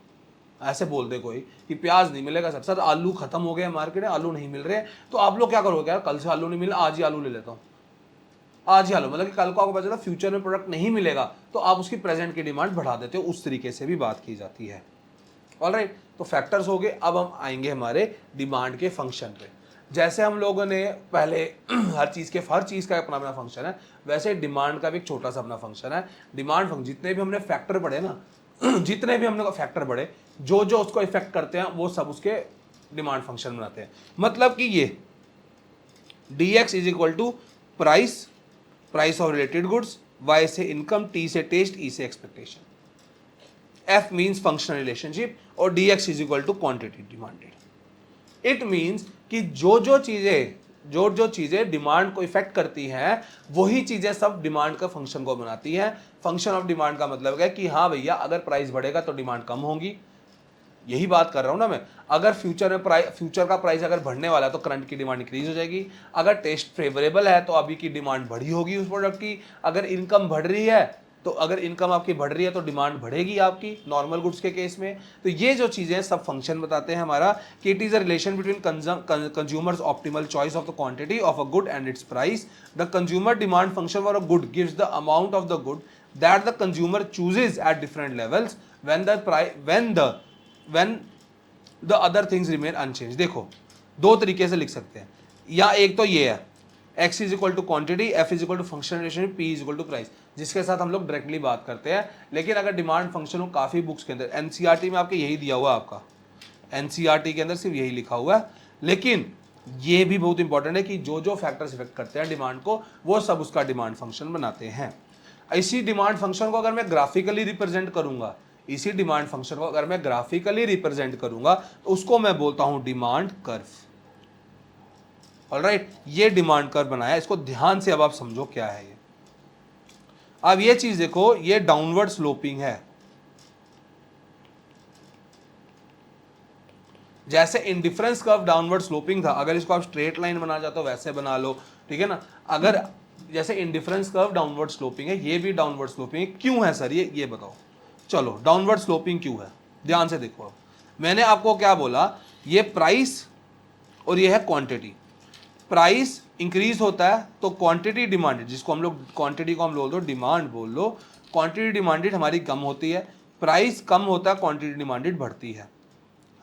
ऐसे बोल दे कोई कि प्याज नहीं मिलेगा सर, सर आलू खत्म हो गए मार्केट में, आलू नहीं मिल रहे, तो आप लोग क्या करोगे, यार कल से आलू नहीं मिला, आज ही आलू ले लेता हूँ, आज ही आलू, मतलब कि कल को आपको पता चला फ्यूचर में प्रोडक्ट नहीं मिलेगा तो आप उसकी प्रेजेंट की डिमांड बढ़ा देते हो। उस तरीके से भी बात की जाती है। ऑलराइट, तो फैक्टर्स हो गए। अब हम आएंगे हमारे डिमांड के फंक्शन पे। जैसे हम लोगों ने पहले हर चीज़ का अपना अपना फंक्शन है, वैसे डिमांड का भी एक छोटा सा अपना फंक्शन है। डिमांड फंक्शन जितने भी हमने फैक्टर पढ़े ना जितने भी हमने फैक्टर पढ़े, जो जो उसको इफेक्ट करते हैं वो सब उसके डिमांड फंक्शन बनाते हैं। मतलब कि ये dx is equal to price of related goods, y से इनकम, t से टेस्ट, e से expectation, f means functional relationship और dx is equal to quantity demanded. It means कि जो जो चीजें डिमांड को इफेक्ट करती हैं वही चीजें सब डिमांड का फंक्शन को बनाती हैं। फंक्शन ऑफ डिमांड का मतलब है कि हाँ भैया, अगर प्राइस बढ़ेगा तो डिमांड कम होगी, यही बात कर रहा हूं ना मैं। अगर फ्यूचर का प्राइस अगर बढ़ने वाला है तो करंट की डिमांड इंक्रीज हो जाएगी। अगर टेस्ट फेवरेबल है तो अभी की डिमांड बढ़ी होगी उस प्रोडक्ट की। अगर इनकम बढ़ रही है तो अगर इनकम आपकी बढ़ रही है तो डिमांड बढ़ेगी आपकी, नॉर्मल गुड्स के केस में। तो ये जो चीजें सब फंक्शन बताते हैं हमारा कि it is a relation between consumers optimal choice of the quantity of a good and its price. The consumer demand function for a good gives the amount of the good that the consumer chooses at different levels when the other things remain unchanged। देखो दो तरीके से लिख सकते हैं, या एक तो ये है x is equal to quantity, f is equal to functional relationship, p is equal to price, जिसके साथ हम लोग डायरेक्टली बात करते हैं। लेकिन अगर डिमांड फंक्शन हो काफ़ी बुक्स के अंदर, एनसीईआरटी में आपके यही दिया हुआ है, आपका एनसीईआरटी के अंदर सिर्फ यही लिखा हुआ है। लेकिन ये भी बहुत इंपॉर्टेंट है कि जो जो फैक्टर्स इफेक्ट करते हैं डिमांड को वो सब उसका डिमांड फंक्शन बनाते हैं। इसी डिमांड फंक्शन को अगर मैं ग्राफिकली रिप्रेजेंट करूंगा, इसी डिमांड फंक्शन को अगर मैं ग्राफिकली रिप्रेजेंट करूंगा तो उसको मैं बोलता हूं डिमांड कर्व। ऑलराइट, ये डिमांड कर्व बनाया, इसको ध्यान से अब आप समझो क्या है ये। अब ये चीज देखो, ये डाउनवर्ड स्लोपिंग है। जैसे इंडिफरेंस कर्व डाउनवर्ड स्लोपिंग था, अगर इसको आप स्ट्रेट लाइन बना चाहते हो वैसे बना लो, ठीक है ना। अगर जैसे इंडिफरेंस कर्व डाउनवर्ड स्लोपिंग है, ये भी डाउनवर्ड स्लोपिंग है। क्यों है सर ये बताओ। चलो डाउनवर्ड स्लोपिंग क्यों है, ध्यान से देखो। अब मैंने आपको क्या बोला, ये प्राइस और ये है क्वांटिटी। प्राइस इंक्रीज होता है तो क्वांटिटी डिमांडेड, जिसको हम लोग क्वांटिटी को हम बोल दो डिमांड बोल लो, क्वांटिटी डिमांडेड हमारी कम होती है। प्राइस कम होता है, क्वांटिटी डिमांडेड बढ़ती है।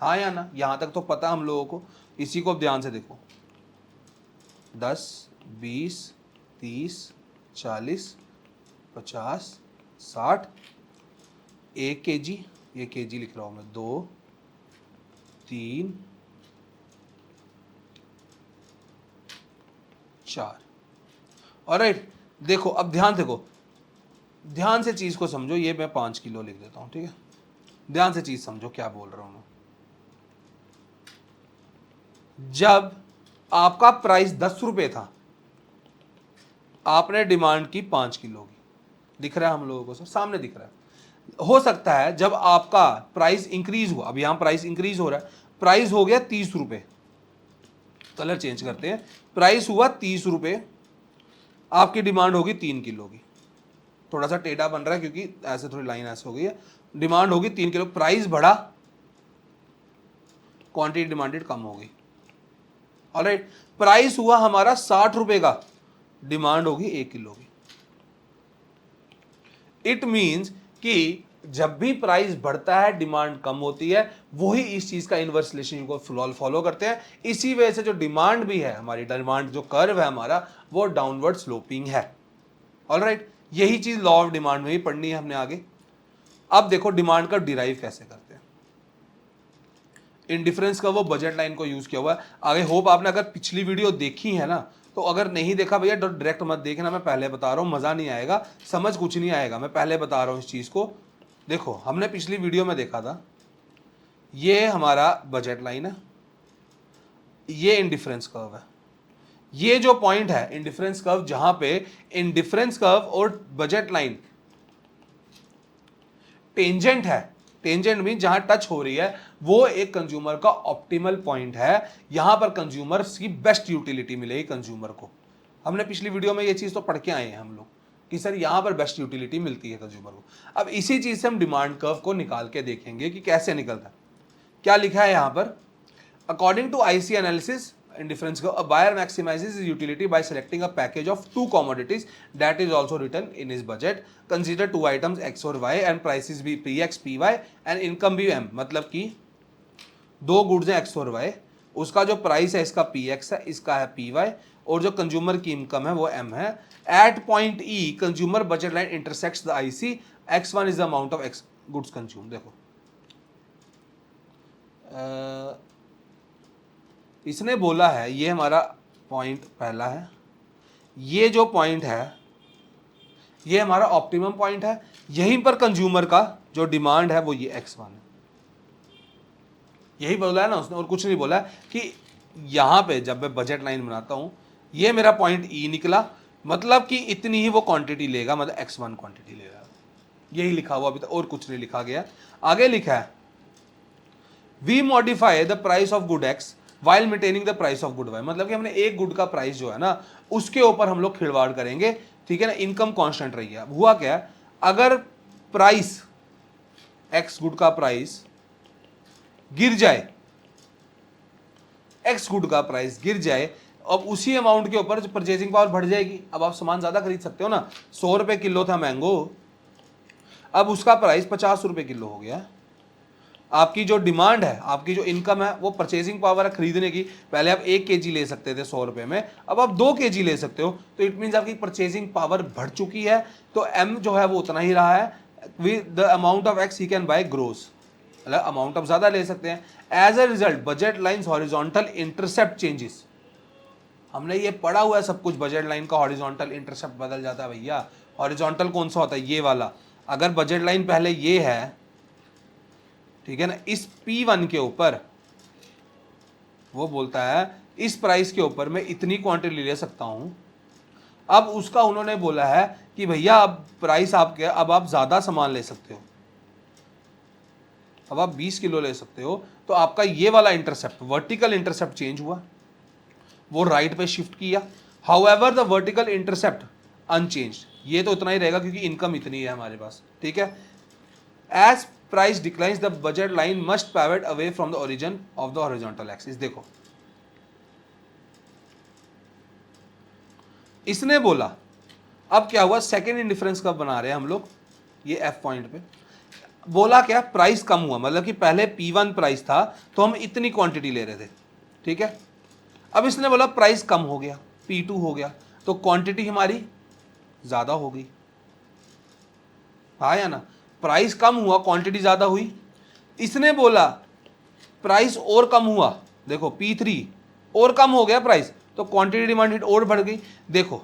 हाँ या ना, यहां तक तो पता हम लोगों को। इसी को ध्यान से देखो, 10, 20, 30, 40, 50, 60, 1 kg, ये kg लिख रहा हूं मैं, 2, 3, 4। ऑलराइट, देखो अब ध्यान देखो, ध्यान से चीज को समझो। ये मैं 5 किलो लिख देता हूं, ठीक है। ध्यान से चीज समझो क्या बोल रहा हूं मैं। जब आपका प्राइस 10 रुपए था, आपने डिमांड की 5 किलो की, दिख रहा है हम लोगों को सर, सामने दिख रहा है। हो सकता है जब आपका प्राइस इंक्रीज हुआ, अब यहां प्राइस इंक्रीज हो रहा है, प्राइस हो गया 30 रुपए, कलर चेंज करते हैं, प्राइस हुआ 30 रुपए, आपकी डिमांड होगी 3 किलो की। थोड़ा सा टेढ़ा बन रहा है क्योंकि ऐसे थोड़ी लाइन ऐसे हो गई है। डिमांड होगी 3 किलो, प्राइस बढ़ा, क्वांटिटी डिमांडेड कम हो गई। ऑलराइट, प्राइस हुआ हमारा 60 रुपए का, डिमांड होगी 1 किलो की। इट मींस कि जब भी प्राइस बढ़ता है डिमांड कम होती है। वही इस चीज का इनवर्स रिलेशनशिप को फॉलो करते हैं। इसी वजह से जो डिमांड भी है हमारी, डिमांड जो कर्व है हमारा, वो डाउनवर्ड स्लोपिंग है। ऑलराइट, यही चीज लॉ ऑफ डिमांड में भी पढ़नी है हमने आगे। अब देखो डिमांड का डिराइव कैसे करते हैं। इंडिफरेंस का वो बजट लाइन को यूज किया हुआ है। आगे होप आपने अगर पिछली वीडियो देखी है ना, तो अगर नहीं देखा भैया डायरेक्ट मत देखना, मैं पहले बता रहा हूँ, मजा नहीं आएगा, समझ कुछ नहीं आएगा। मैं पहले बता रहा हूँ इस चीज को। देखो हमने पिछली वीडियो में देखा था, ये हमारा बजट लाइन है, ये इंडिफरेंस कर्व है। ये जो पॉइंट है इंडिफरेंस कर्व, जहां पे इंडिफरेंस कर्व और बजट लाइन टेंजेंट है, टेंजेंट मीन जहां टच हो रही है, वो एक कंज्यूमर का ऑप्टिमल पॉइंट है। यहां पर कंज्यूमर की बेस्ट यूटिलिटी मिलेगी कंज्यूमर को। हमने पिछली वीडियो में ये चीज तो पढ़ के आए हैं हम लोग कि सर यहां पर बेस्ट यूटिलिटी मिलती है कंज्यूमर को। अब इसी चीज से हम डिमांड कर्व को निकाल के देखेंगे कि कैसे निकलता है। क्या लिखा है यहां पर, according to IC analysis indifference curve, a buyer maximizes his utility by selecting a package of 2 commodities that is also written in his budget. Consider 2 items x और y and prices be px py and income be m। मतलब कि दो गुड्स हैं एक्स और वाई, उसका जो प्राइस है इसका पी एक्स है, इसका है पी वाई, और जो कंज्यूमर की इनकम है वो एम है। At point E consumer budget line intersects the IC, X one is the amount of X goods consume. देखो इसने बोला है, ये हमारा पॉइंट पहला है, ये जो पॉइंट है ये हमारा ऑप्टिमम पॉइंट है, यहीं पर कंज्यूमर का जो डिमांड है वो ये एक्स वन है। यही बोला है ना उसने, और कुछ नहीं बोला है कि यहां पे जब मैं बजट लाइन बनाता हूं ये मेरा पॉइंट ई निकला, मतलब कि इतनी ही वो क्वांटिटी लेगा, मतलब एक्स वन क्वांटिटी लेगा। यही लिखा हुआ अभी तक, और कुछ नहीं लिखा गया। आगे लिखा है we modify the price of good X while maintaining the price of good Y, मतलब कि हमने एक गुड का प्राइस जो है ना उसके ऊपर हम लोग खिलवाड़ करेंगे, ठीक है ना, इनकम कांस्टेंट रही है। हुआ क्या, अगर प्राइस एक्स गुड का प्राइस गिर जाए, एक्स गुड का प्राइस गिर जाए, अब उसी अमाउंट के ऊपर परचेजिंग पावर बढ़ जाएगी। अब आप सामान ज्यादा खरीद सकते हो ना, 100 रुपए किलो था मैंगो, अब उसका प्राइस 50 रुपए किलो हो गया। आपकी जो डिमांड है, आपकी जो इनकम है, वो परचेजिंग पावर है खरीदने की, पहले आप 1 केजी ले सकते थे 100 रुपए में, अब आप 2 केजी ले सकते हो, तो इट मीन्स आपकी परचेजिंग पावर बढ़ चुकी है। तो एम जो है वो उतना ही रहा है, with the amount of X he can buy grows, मतलब अमाउंट आप ज्यादा ले सकते हैं। As a result budget lines horizontal intercept changes, हमने ये पढ़ा हुआ है सब कुछ, बजट लाइन का हॉरिजॉन्टल इंटरसेप्ट बदल जाता है भैया। हॉरिजॉन्टल कौन सा होता है, ये वाला। अगर बजट लाइन पहले ये है, ठीक है ना, इस P1 के ऊपर वो बोलता है इस प्राइस के ऊपर मैं इतनी क्वांटिटी ले सकता हूं, अब उसका उन्होंने बोला है कि भैया अब प्राइस आपके, अब आप ज्यादा सामान ले सकते हो, अब आप 20 किलो ले सकते हो, तो आपका ये वाला इंटरसेप्ट, वर्टिकल इंटरसेप्ट चेंज हुआ, वो राइट पे शिफ्ट किया। However the vertical intercept unchanged, ये तो उतना ही रहेगा क्योंकि इनकम इतनी है हमारे पास, ठीक है। As price declines the budget line must pivot away from the origin of the horizontal axis. देखो इसने बोला, अब क्या हुआ, सेकेंड इंडिफरेंस कब बना रहे हैं हम लोग, ये एफ पॉइंट पे बोला क्या, प्राइस कम हुआ, मतलब कि पहले P1 प्राइस था तो हम इतनी क्वांटिटी ले रहे थे, ठीक है। अब इसने बोला प्राइस कम हो गया, P2 हो गया, तो क्वांटिटी हमारी ज्यादा हो गई, हाँ या ना, प्राइस कम हुआ क्वांटिटी ज्यादा हुई। इसने बोला प्राइस और कम हुआ, देखो P3 और कम हो गया प्राइस, तो क्वांटिटी डिमांडेड और बढ़ गई। देखो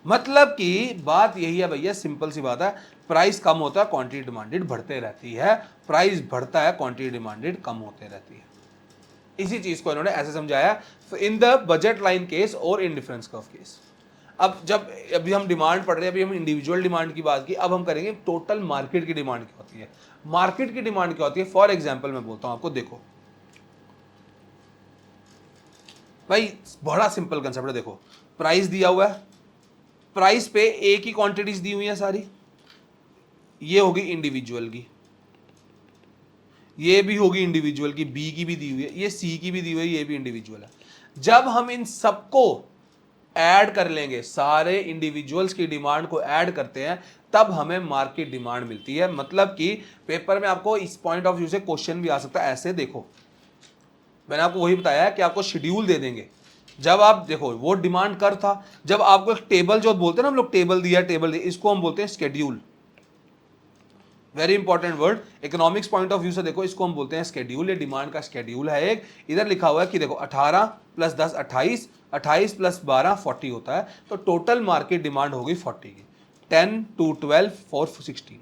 मतलब कि बात यही है भैया, सिंपल सी बात है, प्राइस कम होता है क्वांटिटी डिमांडेड बढ़ते रहती है, प्राइस बढ़ता है क्वांटिटी डिमांडेड कम होते रहती है। इसी चीज को इन्होंने ऐसे समझाया in the budget line case और इन डिफरेंस कर्व केस। अब जब अभी हम डिमांड पढ़ रहे हैं, अभी हम इंडिविजुअल डिमांड की बात की, अब हम करेंगे टोटल मार्केट की डिमांड क्या होती है। मार्केट की डिमांड क्या होती है, फॉर एग्जाम्पल मैं बोलता हूं आपको, देखो भाई बड़ा सिंपल कंसेप्ट है। देखो प्राइस दिया हुआ है, प्राइस पे ए की क्वांटिटीज दी हुई है सारी, ये होगी इंडिविजुअल की, ये भी होगी इंडिविजुअल की, बी की भी दी हुई है, ये सी की भी दी हुई है, ये भी इंडिविजुअल है। जब हम इन सबको ऐड कर लेंगे, सारे इंडिविजुअल्स की डिमांड को ऐड करते हैं, तब हमें मार्केट डिमांड मिलती है। मतलब कि पेपर में आपको इस पॉइंट ऑफ व्यू से क्वेश्चन भी आ सकता है, ऐसे देखो मैंने आपको वही बताया कि आपको शेड्यूल दे देंगे, जब आप देखो वो डिमांड कर था, जब आपको एक टेबल जो बोलते हैं ना हम लोग, टेबल दिया टेबल दिया, इसको हम बोलते हैं schedule. Very important word, economics point of view से देखो, इसको हम बोलते हैं स्केड्यूल। ये डिमांड का स्केड्यूल है एक। इधर लिखा हुआ है कि देखो 18 + 10 28, 28 + 12 40 होता है, तो टोटल मार्केट डिमांड होगी 40 की। 10 2 12 4 16,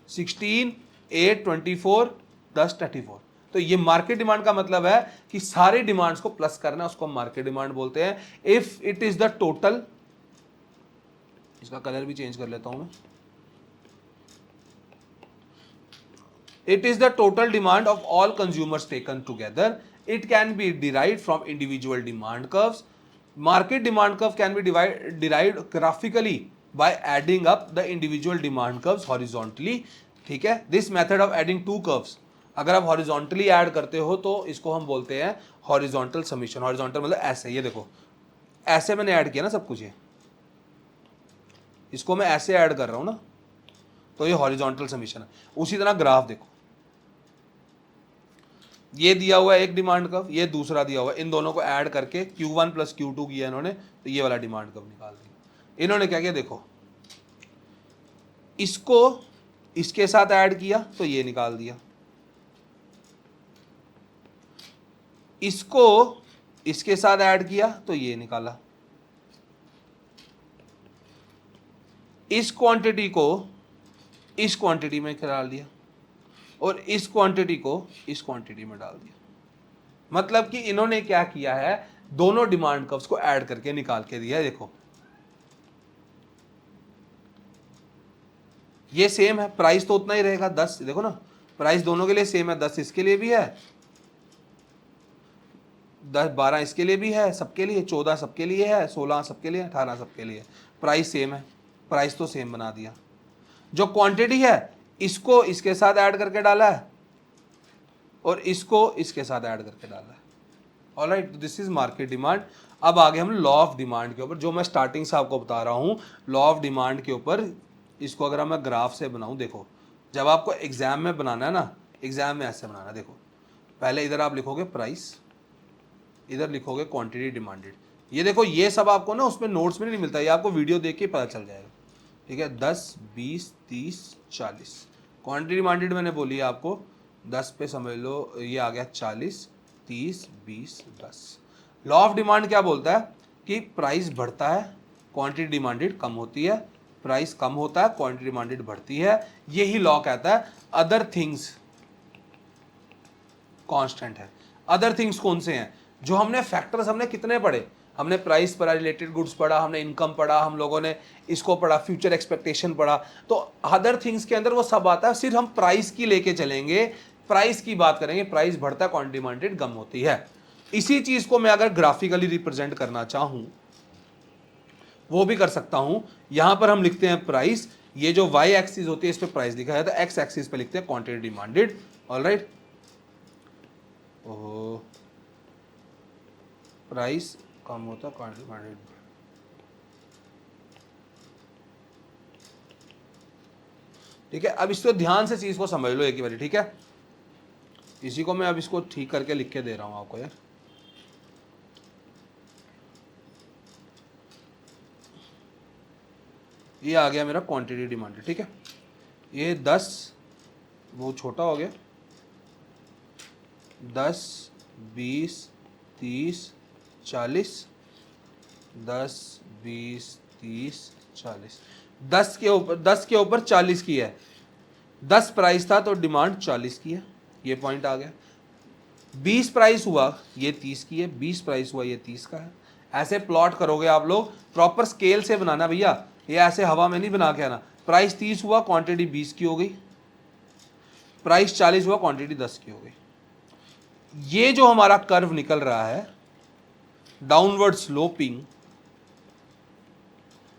16 8 24 10 34, तो ये मार्केट डिमांड का मतलब है कि सारे डिमांड्स को प्लस करना, उसको मार्केट डिमांड बोलते हैं। If it is the total, इसका कलर भी चेंज कर लेता हूं मैं, it is the total demand of all consumers taken together. It can be derived from individual demand curves. Market demand curve can be derived graphically by adding up the individual demand curves horizontally. ठीक है, this method of adding two curves, अगर आप horizontally ऐड करते हो तो इसको हम बोलते हैं horizontal summation। horizontal मतलब ऐसे, ये देखो ऐसे मैंने ऐड किया ना सब कुछ, ये इसको मैं ऐसे ऐड कर रहा हूं ना, तो ये हॉरिजॉन्टल समीशन है। उसी तरह ग्राफ देखो, ये दिया हुआ है एक डिमांड कर्व, ये दूसरा दिया हुआ है, इन दोनों को ऐड करके Q1 प्लस Q2 किया इन्होंने, तो ये वाला डिमांड कर्व निकाल दिया। इन्होंने क्या किया देखो, इसको इसके साथ ऐड किया तो ये निकाल दिया, इसको इसके साथ ऐड किया तो ये निकाला, इस क्वांटिटी को इस क्वांटिटी में डाल दिया और इस क्वांटिटी को इस क्वांटिटी में डाल दिया। मतलब कि इन्होंने क्या किया है, दोनों डिमांड कर्व्स को ऐड करके निकाल के दिया है। देखो ये सेम है, प्राइस तो उतना ही रहेगा 10, देखो ना प्राइस दोनों के लिए सेम है, 10 इसके लिए भी है, 12 इसके लिए भी है, सबके लिए 14 सबके लिए है, 16 सबके लिए, 18 सबके लिए, प्राइस सेम है, प्राइस तो सेम बना दिया। जो क्वांटिटी है इसको इसके साथ ऐड करके डाला है और इसको इसके साथ ऐड करके डाला है। Alright, this is market demand. अब आगे हम लॉ ऑफ डिमांड के ऊपर, जो मैं स्टार्टिंग से आपको बता रहा हूं लॉ ऑफ डिमांड के ऊपर, इसको अगर मैं ग्राफ से बनाऊं, देखो जब आपको एग्जाम में बनाना है ना, एग्जाम में ऐसे बनाना है, देखो पहले इधर आप लिखोगे प्राइस, इधर लिखोगे क्वांटिटी डिमांडेड। ये देखो ये सब आपको ना उसमें नोट्स में नहीं मिलता, ये आपको वीडियो देख के पता चल जाएगा। ठीक है, 10 20 30 40 क्वांटिटी डिमांडेड मैंने बोली है आपको, 10 पे समझ लो ये आ गया 40 30 20 10। लॉ ऑफ डिमांड क्या बोलता है कि प्राइस बढ़ता है, क्वांटिटी डिमांडेड कम होती है, प्राइस कम होता है, क्वांटिटी डिमांडेड बढ़ती है। यही लॉ कहता है अदर थिंग्स कांस्टेंट है। अदर थिंग्स कौन से हैं, जो हमने फैक्टर्स हमने कितने पढ़े, हमने प्राइस पढ़ा, रिलेटेड गुड्स पढ़ा, हमने इनकम पढ़ा, हम लोगों ने इसको पढ़ा, फ्यूचर एक्सपेक्टेशन पढ़ा। तो अदर थिंग्स के अंदर वो सब आता है, सिर्फ हम प्राइस की लेके चलेंगे, प्राइस की बात करेंगे, प्राइस बढ़ता है, क्वांटिटी डिमांडेड कम होती है। इसी चीज को मैं अगर ग्राफिकली रिप्रेजेंट करना चाहूं वो भी कर सकता हूं। यहां पर हम लिखते हैं प्राइस, ये जो y एक्सिस होती है इस पे प्राइस लिखा जाता है, x एक्सिस पे लिखते हैं क्वांटिटी डिमांडेड। ऑलराइट, ओह प्राइस कम होता है, क्वांटिटी डिमांडेड। ठीक है, अब इसको ध्यान से चीज को समझ लो एक ही बार। ठीक है, इसी को मैं अब इसको ठीक करके लिख के दे रहा हूं आपको यार। ये आ गया मेरा क्वांटिटी डिमांडेड। ठीक है, ये 10 वो छोटा हो गया, 10 20 30 40, 10 20 30 40, 10 के ऊपर 40 की है, 10 प्राइस था तो डिमांड 40 की है, ये पॉइंट आ गया। 20 प्राइस हुआ ये 30 की है, 20 प्राइस हुआ ये 30 का है। ऐसे प्लॉट करोगे आप लोग, प्रॉपर स्केल से बनाना भैया, ये ऐसे हवा में नहीं बना के आना। प्राइस 30 हुआ, क्वांटिटी 20 की हो गई, प्राइस 40 हुआ, क्वांटिटी 10 की हो गई। ये जो हमारा कर्व निकल रहा है डाउनवर्ड स्लोपिंग,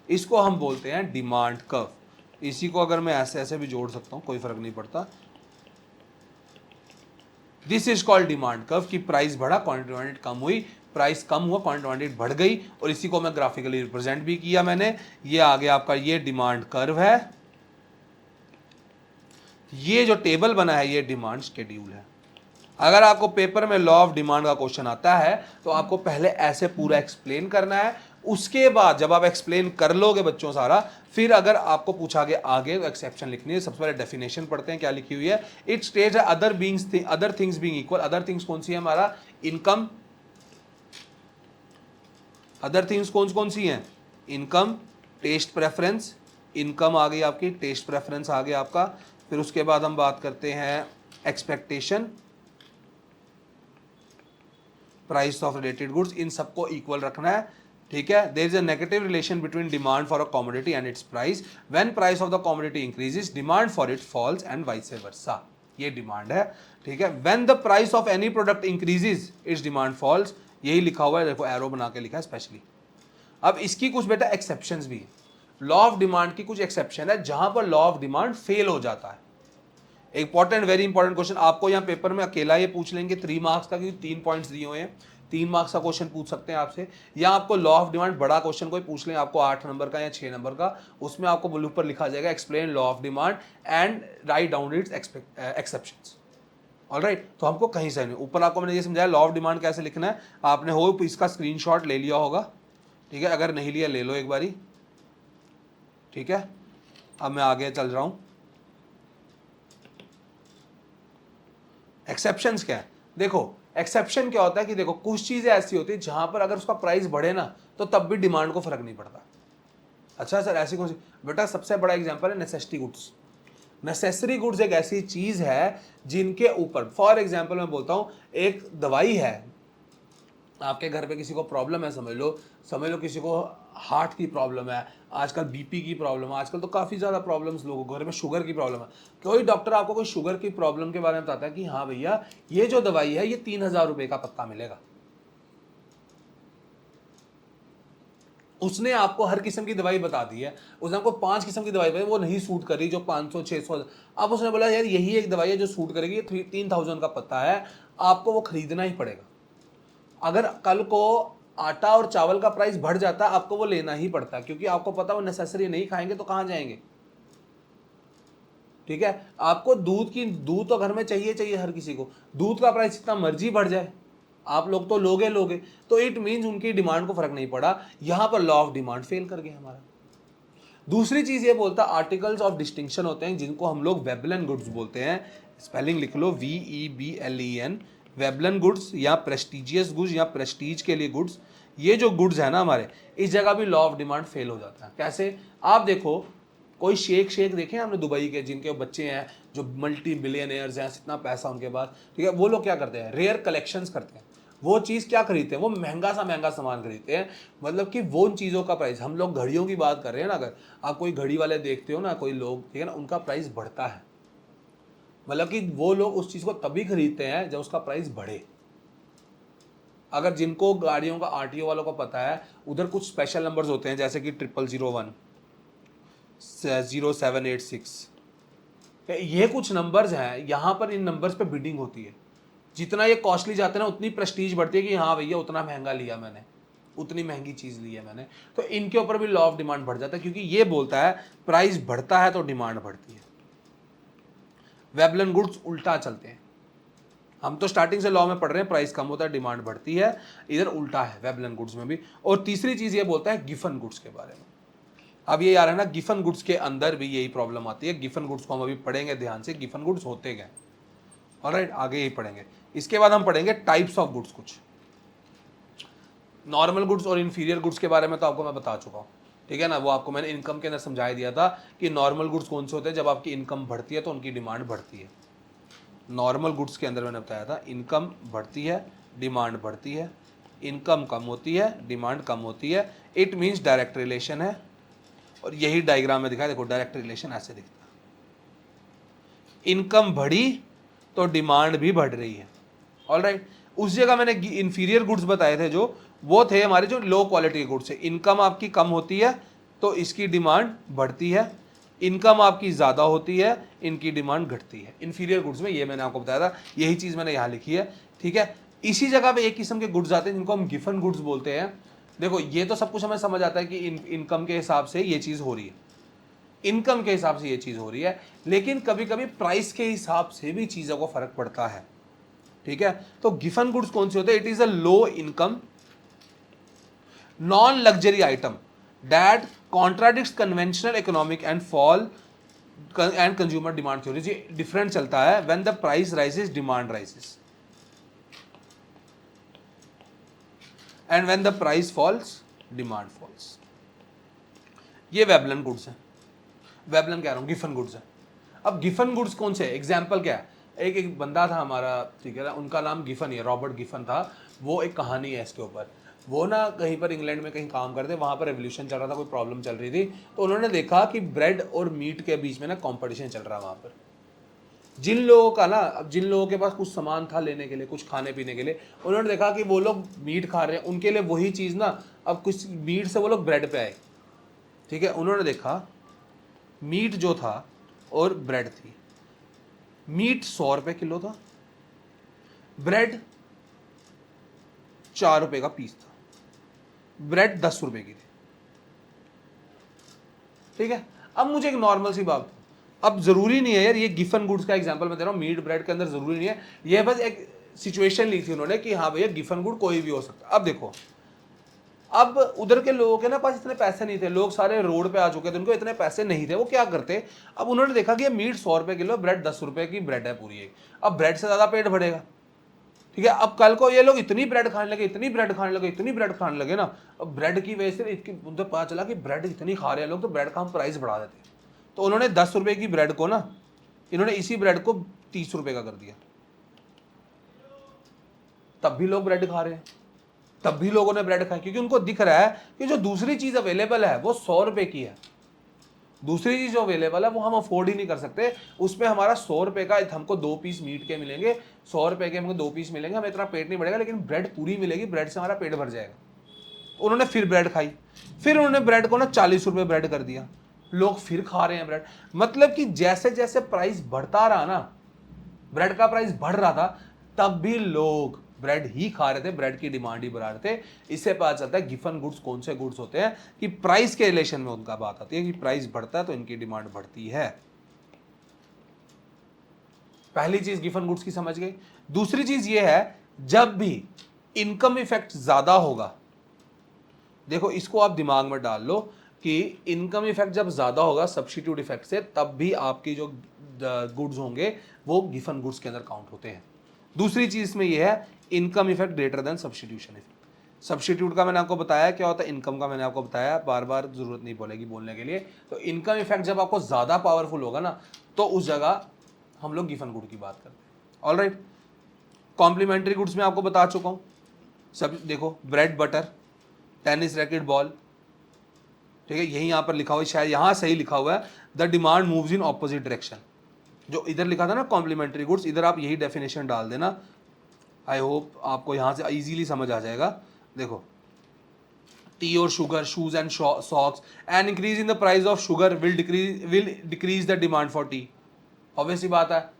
इसको हम बोलते हैं डिमांड कर्व। इसी को अगर मैं ऐसे ऐसे भी जोड़ सकता हूं, कोई फर्क नहीं पड़ता। This is called demand curve, की प्राइस बढ़ा, क्वांटिटी डिमांडेड कम हुई, प्राइस कम हुआ, क्वांटिटी डिमांडेड बढ़ गई। और इसी को मैं ग्राफिकली रिप्रेजेंट भी किया मैंने। ये आ गया आपका, ये डिमांड कर्व है, ये जो टेबल बना है ये डिमांड शेड्यूल है। अगर आपको पेपर में लॉ ऑफ डिमांड का क्वेश्चन आता है तो आपको पहले ऐसे पूरा एक्सप्लेन करना है, उसके बाद जब आप एक्सप्लेन कर लोगे बच्चों सारा, फिर अगर आपको पूछा गया आगे तो एक्सेप्शन लिखनी है। सबसे पहले डेफिनेशन पढ़ते हैं, क्या लिखी हुई है। It states other things being equal. Other things कौन सी है हमारा, इनकम। अदर थिंग्स कौन सी हैं, इनकम, टेस्ट प्रेफरेंस, इनकम आ गई आपकी, टेस्ट प्रेफरेंस आ गया आपका। फिर उसके बाद हम बात करते हैं expectation, price of related goods, इन सबको इक्वल रखना है। ठीक है, there is a negative relation between demand for a commodity and its price. When price of the commodity increases, demand for it falls and vice versa. ये डिमांड है। ठीक है, when the price of any product increases, its demand falls. यही लिखा हुआ है, देखो एरो बना के लिखा है स्पेशली। अब इसकी कुछ बेटा एक्सेप्शंस भी है। लॉ ऑफ डिमांड की कुछ एक्सेप्शन है जहां पर लॉ ऑफ डिमांड फेल हो जाता है। इंपॉर्टेंट, वेरी इंपॉर्टेंट क्वेश्चन आपको यहाँ पेपर में अकेला ये पूछ लेंगे 3 मार्क्स का, क्योंकि 3 पॉइंट्स दिए हुए हैं। 3 मार्क्स का क्वेश्चन पूछ सकते हैं आपसे, या आपको लॉ ऑफ डिमांड बड़ा क्वेश्चन कोई पूछ लें आपको 8 नंबर का या 6 नंबर का, उसमें आपको ऊपर लिखा जाएगा explain law of demand and write down it's exceptions. Alright, तो हमको कहीं से नहीं, ऊपर आपको मैंने ये समझाया लॉ ऑफ डिमांड कैसे लिखना है, आपने होप इसका स्क्रीनशॉट ले लिया होगा, ठीक है, अगर नहीं लिया ले लो एक बारी, ठीक है। अब मैं आगे चल रहा हूं। एक्सेप्शंस क्या है, देखो एक्सेप्शन क्या होता है कि देखो कुछ चीजें ऐसी होती है जहां पर अगर उसका प्राइस बढ़े ना तो तब भी डिमांड को फर्क नहीं पड़ता। अच्छा सर ऐसी कौन सी, बेटा सबसे बड़ा एग्जांपल है नेसेसिटी गुड्स। नेसेसरी गुड्स एक ऐसी चीज है जिनके ऊपर, फॉर एग्जांपल मैं बोलता हूं, एक दवाई है, आपके घर पे किसी को प्रॉब्लम है, समझ लो किसी को हार्ट की प्रॉब्लम है, आजकल बीपी की प्रॉब्लम है, आजकल तो काफ़ी ज़्यादा प्रॉब्लम्स लोगों को घर में, शुगर की प्रॉब्लम है, कोई डॉक्टर आपको कोई शुगर की प्रॉब्लम के बारे में बताता है कि हाँ भैया ये जो दवाई है ये 3,000 रुपये का पत्ता मिलेगा, उसने आपको हर किस्म की दवाई बता दी है, उसने आपको 5 किस्म की दवाई बताई, वो नहीं सूट करी जो 500 600, अब उसने बोला यार यही एक दवाई है जो सूट करेगी, ये 3,000 का पत्ता है, आपको वो खरीदना ही पड़ेगा। अगर कल को आटा और चावल का प्राइस बढ़ जाता है आपको वो लेना ही पड़ता है, क्योंकि आपको पता वो नेसेसरी नहीं खाएंगे तो कहां जाएंगे, ठीक है। आपको दूध तो घर में चाहिए चाहिए हर किसी को, दूध का प्राइस जितना मर्जी बढ़ जाए आप लोग तो लोगे, तो इट मीन्स उनकी डिमांड को फर्क नहीं पड़ा, यहां पर लॉ ऑफ डिमांड फेल कर गया हमारा। दूसरी चीज ये बोलता आर्टिकल्स ऑफ डिस्टिंक्शन होते हैं जिनको हम लोग वेबलन गुड्स बोलते हैं, स्पेलिंग लिख लो VEBLEN, वेबलन गुड्स या प्रेस्टिजियस गुड्स या प्रेस्टीज के लिए गुड्स। ये जो गुड्स है ना हमारे, इस जगह भी लॉ ऑफ डिमांड फेल हो जाता है। कैसे, आप देखो कोई शेख देखे हमने दुबई के जिनके बच्चे हैं जो मल्टी बिलियनियर्स हैं, इतना पैसा उनके पास, ठीक है, वो लोग क्या करते हैं, रेयर कलेक्शंस करते हैं, वो चीज़ क्या खरीदते हैं, वो महंगा सामान खरीदते हैं, मतलब कि वो उन चीज़ों का प्राइस, हम लोग घड़ियों की बात कर रहे हैं ना, अगर आप कोई घड़ी वाले देखते हो ना, कोई लोग, ठीक है ना, उनका प्राइस बढ़ता है, मतलब कि वो लोग उस चीज़ को तभी खरीदते हैं जब उसका प्राइस बढ़े। अगर जिनको गाड़ियों का RTO वालों को पता है, उधर कुछ स्पेशल नंबर्स होते हैं जैसे कि 0001 0786, ये कुछ नंबर्स हैं, यहाँ पर इन नंबर्स पे बिडिंग होती है, जितना ये कॉस्टली जाते हैं ना उतनी प्रेस्टीज बढ़ती है कि हाँ भैया उतना महंगा लिया मैंने, उतनी महंगी चीज़ ली है मैंने, तो इनके ऊपर भी लॉ ऑफ डिमांड बढ़ जाता है, क्योंकि ये बोलता है प्राइस बढ़ता है तो डिमांड बढ़ती है। वेबलन गुड्स उल्टा चलते हैं, हम तो स्टार्टिंग से लॉ में पढ़ रहे हैं प्राइस कम होता है डिमांड बढ़ती है, इधर उल्टा है वेबलन गुड्स में भी। और तीसरी चीज़ ये बोलता है गिफन गुड्स के बारे में। अब ये यार है ना, गिफन गुड्स के अंदर भी यही प्रॉब्लम आती है, गिफन गुड्स को हम अभी पढ़ेंगे ध्यान से, गिफन गुड्स होते गए, ऑलराइट, आगे यही पढ़ेंगे। इसके बाद हम पढ़ेंगे टाइप्स ऑफ गुड्स, कुछ नॉर्मल गुड्स और इन्फीरियर गुड्स के बारे में तो आपको मैं बता चुका हूँ, ठीक है ना, वो आपको मैंने इनकम के अंदर समझा दिया था कि नॉर्मल गुड्स कौन से होते हैं, जब आपकी इनकम बढ़ती है तो उनकी डिमांड बढ़ती है। नॉर्मल गुड्स के अंदर मैंने बताया था इनकम बढ़ती है डिमांड बढ़ती है, इनकम कम होती है डिमांड कम होती है, इट मीन्स डायरेक्ट रिलेशन है। और यही डायग्राम में दिखाया, देखो डायरेक्ट रिलेशन ऐसे दिखता है, इनकम बढ़ी तो डिमांड भी बढ़ रही है, ऑलराइट। उस जगह मैंने इंफीरियर गुड्स बताए थे जो, वो थे हमारे जो लो क्वालिटी के गुड्स है, इनकम आपकी कम होती है तो इसकी डिमांड बढ़ती है, इनकम आपकी ज़्यादा होती है इनकी डिमांड घटती है। इंफीरियर गुड्स में ये मैंने आपको बताया था, यही चीज़ मैंने यहाँ लिखी है, ठीक है। इसी जगह पे एक किस्म के गुड्स आते हैं जिनको हम गिफन गुड्स बोलते हैं। देखो ये तो सब कुछ हमें समझ आता है कि इनकम के हिसाब से ये चीज़ हो रही है, इनकम के हिसाब से ये चीज़ हो रही है, लेकिन कभी कभी प्राइस के हिसाब से भी चीज़ों को फर्क पड़ता है, ठीक है। तो गिफन गुड्स कौन से होते हैं, it is a low income non luxury item that contradicts conventional economic and fall and consumer demand theory. जी डिफरेंट चलता है, when the price rises demand rises and when the price falls demand falls. ये वेबलन गुड्स हैं, वेबलन कह रहा हूं गिफन गुड्स है। अब गिफन गुड्स कौन से, एग्जाम्पल क्या है, एक बंदा था हमारा, ठीक है ना, उनका नाम गिफन ही है, रॉबर्ट गिफन था, वो एक कहानी है इसके ऊपर। वो ना कहीं पर इंग्लैंड में कहीं काम करते, वहाँ पर रेवोल्यूशन चल रहा था, कोई प्रॉब्लम चल रही थी, तो उन्होंने देखा कि ब्रेड और मीट के बीच में ना कंपटीशन चल रहा है वहाँ पर। जिन लोगों का ना, अब जिन लोगों के पास कुछ सामान था लेने के लिए, कुछ खाने पीने के लिए, उन्होंने देखा कि वो लोग मीट खा रहे हैं, उनके लिए वही चीज़ ना, अब कुछ मीट से वो लोग ब्रेड पे आए, ठीक है। उन्होंने देखा मीट जो था और ब्रेड थी, मीट 100 रुपये किलो था, ब्रेड 4 रुपये का पीस था, ब्रेड 10 रुपये की थी, ठीक है। अब मुझे एक नॉर्मल सी बात, अब जरूरी नहीं है यार, ये गिफन गुड्स का एग्जांपल मैं दे रहा हूँ, मीट ब्रेड के अंदर जरूरी नहीं है, ये बस एक सिचुएशन ली थी उन्होंने कि हाँ भैया गिफन गुड कोई भी हो सकता है। अब देखो, अब उधर के लोगों के ना पास इतने पैसे नहीं थे, लोग सारे रोड पे आ चुके थे, उनको इतने पैसे नहीं थे, वो क्या करते, अब उन्होंने देखा कि ये मीट 100 रुपए किलो, ब्रेड 10 रुपए की ब्रेड है पूरी एक, अब ब्रेड से ज्यादा पेट भरेगा, ठीक है। अब कल को ये लोग इतनी ब्रेड खाने लगे, इतनी ब्रेड खाने लगे, इतनी ब्रेड खाने लगे ना, अब ब्रेड की वजह से उनको पता चला कि ब्रेड इतनी खा रहे हैं लोग, तो ब्रेड का हम प्राइस बढ़ा देते। तो उन्होंने 10 रुपए की ब्रेड को ना, इन्होंने इसी ब्रेड को 30 रुपए का कर दिया, तब भी लोग ब्रेड खा रहे हैं, तब भी लोगों ने ब्रेड खाई, क्योंकि उनको दिख रहा है कि जो दूसरी चीज अवेलेबल है वो 100 रुपए की है, दूसरी चीज जो अवेलेबल है वो हम अफोर्ड ही नहीं कर सकते, उसमें हमारा 100 रुपए का हमको 2 पीस मीट के मिलेंगे, 100 रुपए के हमको 2 पीस मिलेंगे, हमें इतना पेट नहीं बढ़ेगा, लेकिन ब्रेड पूरी मिलेगी, ब्रेड से हमारा पेट भर जाएगा। उन्होंने फिर ब्रेड खाई, फिर उन्होंने ब्रेड को ना 40 रुपए ब्रेड कर दिया, लोग फिर खा रहे हैं ब्रेड। मतलब कि जैसे जैसे प्राइस बढ़ता रहा ना, ब्रेड का प्राइस बढ़ रहा था, तब भी लोग ब्रेड ही खा रहे थे, ब्रेड की डिमांड ही बढ़ा रहे थे। इससे पता चलता है गिफन गुड्स कौन से गुड्स होते हैं कि प्राइस के रिलेशन में उनका बात आती है कि प्राइस बढ़ता है तो इनकी डिमांड बढ़ती है। पहली चीज गिफन गुड्स की समझ गए। दूसरी चीज ये है, जब भी इनकम इफेक्ट ज्यादा होगा, देखो इसको आप दिमाग में डाल लो कि इनकम इफेक्ट जब ज्यादा होगा सब्स्टिट्यूट इफेक्ट से, तब भी आपकी जो गुड्स होंगे वो गिफन गुड्स के अंदर काउंट होते हैं। दूसरी चीज इसमें यह है, income effect greater than substitution effect. Substitute का मैंने आपको बताया क्या होता है, इनकम का मैंने आपको बताया, बार बार जरूरत नहीं पड़ेगी बोलने के लिए। तो इनकम इफेक्ट जब आपको ज्यादा पावरफुल होगा ना, तो उस जगह हम लोग गिफन गुड की बात करते हैं। ऑलराइट, कॉम्प्लीमेंट्री गुड्स में आपको बता चुका हूं सब। देखो bread butter, tennis racket ball, ठीक है, यही यहां पर लिखा हुआ है, शायद यहां सही लिखा हुआ है, the demand moves in opposite direction. जो इधर लिखा था ना कॉम्प्लीमेंट्री गुड्स, इधर आप यही डेफिनेशन डाल देना। आई होप आपको यहां से इजीली समझ आ जाएगा। देखो, टी और sugar, shoes and socks, and increase in the price of sugar will decrease the demand for T. Obviously बात है,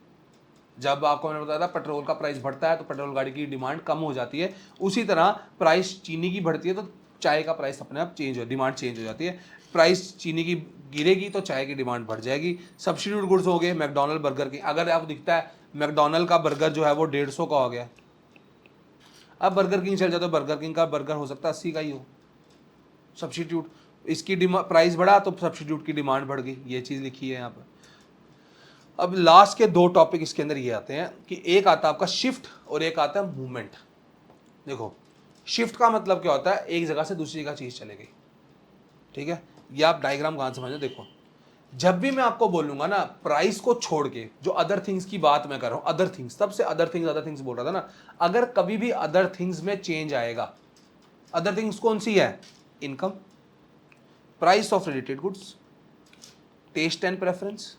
जब आपको मैंने बताया था पेट्रोल का प्राइस बढ़ता है तो पेट्रोल गाड़ी की डिमांड कम हो जाती है, उसी तरह प्राइस चीनी की बढ़ती है तो चाय का प्राइस अपने आप चेंज हो, डिमांड चेंज हो जाती है। प्राइस चीनी की गिरेगी तो चाय की डिमांड बढ़ जाएगी। सब्स्टिट्यूट गुड्स हो गए मैकडोनल्ड बर्गर की, अगर आपको दिखता है मैकडोनल्ड का बर्गर जो है वो 150 का हो गया, अब बर्गर किंग चल जाए तो बर्गर किंग का बर्गर हो सकता है 80 का ही हो। सब्स्टिट्यूट, इसकी प्राइस बढ़ा तो सब्स्टिट्यूट की डिमांड बढ़ गई, ये चीज़ लिखी है यहाँ पर। अब लास्ट के 2 टॉपिक इसके अंदर ये आते हैं कि एक आता है आपका शिफ्ट और एक आता है मूवमेंट। देखो, शिफ्ट का मतलब क्या होता है, एक जगह से दूसरी जगह चीज़ चले गई, ठीक है। ये आप डायग्राम कहाँ समझो। देखो, जब भी मैं आपको बोलूंगा ना प्राइस को छोड़ के, जो अदर थिंग्स की बात मैं कर रहा हूं, अदर थिंग्स, तब से अदर थिंग्स बोल रहा था ना, अगर कभी भी अदर थिंग्स में चेंज आएगा, अदर थिंग्स कौन सी है, income, price of related goods, taste and preference,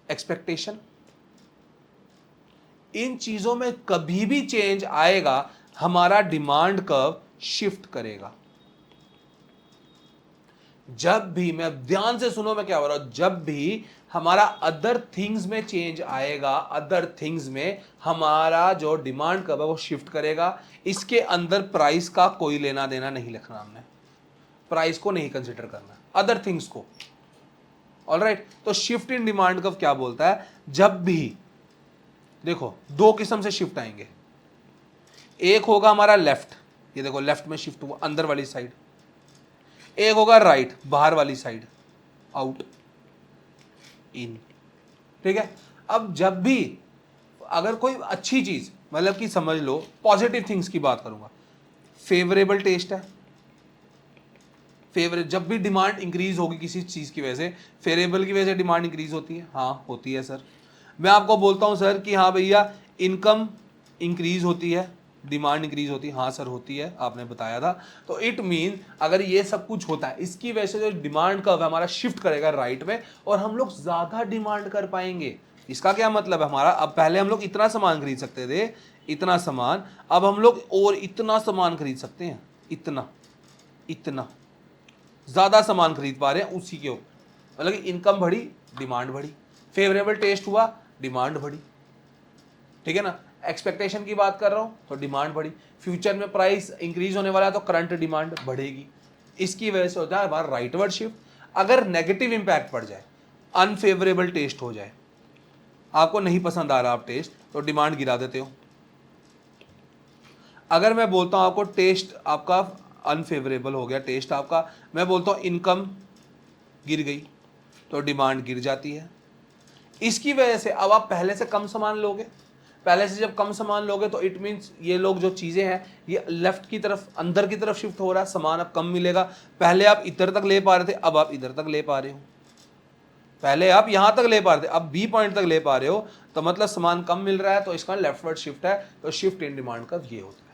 expectation, इन चीजों में कभी भी चेंज आएगा, हमारा डिमांड कर्व शिफ्ट करेगा। जब भी, मैं ध्यान से सुनो मैं क्या बोल रहा हूं, जब भी हमारा अदर थिंग्स में चेंज आएगा, अदर थिंग्स में हमारा जो डिमांड कर्व है वो शिफ्ट करेगा। इसके अंदर प्राइस का कोई लेना देना नहीं लिखना, हमने प्राइस को नहीं कंसिडर करना, अदर थिंग्स को। ऑलराइट, तो शिफ्ट इन डिमांड कर्व क्या बोलता है, जब भी, देखो 2 किस्म से शिफ्ट आएंगे, एक होगा हमारा लेफ्ट, ये देखो लेफ्ट में शिफ्ट हुआ अंदर वाली साइड, एक होगा राइट, बाहर वाली साइड, आउट इन, ठीक है। अब जब भी अगर कोई अच्छी चीज, मतलब कि समझ लो पॉजिटिव थिंग्स की बात करूंगा, फेवरेबल टेस्ट है, फेवरेट, जब भी डिमांड इंक्रीज होगी किसी चीज की वजह से, फेवरेबल की वजह से डिमांड इंक्रीज होती है, हाँ होती है सर। मैं आपको बोलता हूं सर कि हाँ भैया इनकम इंक्रीज होती है, डिमांड इंक्रीज होती है, हाँ सर होती है, आपने बताया था। तो इट मीन अगर ये सब कुछ होता है, इसकी वजह से जो डिमांड कर्व हमारा शिफ्ट करेगा राइट में, और हम लोग ज्यादा डिमांड कर पाएंगे। इसका क्या मतलब है, हमारा अब पहले हम लोग इतना सामान खरीद सकते थे, इतना सामान, अब हम लोग और इतना सामान खरीद सकते हैं, इतना इतना ज्यादा सामान खरीद पा रहे हैं उसी के ऊपर, मतलब कि इनकम बढ़ी, डिमांड बढ़ी, फेवरेबल टेस्ट हुआ, डिमांड बढ़ी, ठीक है ना। एक्सपेक्टेशन की बात कर रहा हूं तो डिमांड बढ़ी, फ्यूचर में प्राइस इंक्रीज होने वाला है तो करंट डिमांड बढ़ेगी। इसकी वजह से होता है हमारा राइटवर्ड शिफ्ट। अगर नेगेटिव इंपैक्ट पड़ जाए, अनफेवरेबल टेस्ट हो जाए, आपको नहीं पसंद आ रहा आप टेस्ट, तो डिमांड गिरा देते हो। अगर मैं बोलता हूं आपको टेस्ट आपका अनफेवरेबल हो गया, टेस्ट आपका, मैं बोलता हूं इनकम गिर गई, तो डिमांड गिर जाती है। इसकी वजह से अब आप पहले से कम सामान लोगे, पहले से जब कम सामान लोगे तो इट मीन्स ये लोग जो चीज़ें हैं ये लेफ्ट की तरफ, अंदर की तरफ शिफ्ट हो रहा है, सामान अब कम मिलेगा। पहले आप इधर तक ले पा रहे थे, अब आप इधर तक ले पा रहे हो। पहले आप यहां तक ले पा रहे थे, अब बी पॉइंट तक ले पा रहे हो, तो मतलब सामान कम मिल रहा है, तो इसका लेफ्टवर्ड शिफ्ट है। तो शिफ्ट इन डिमांड का ये होता है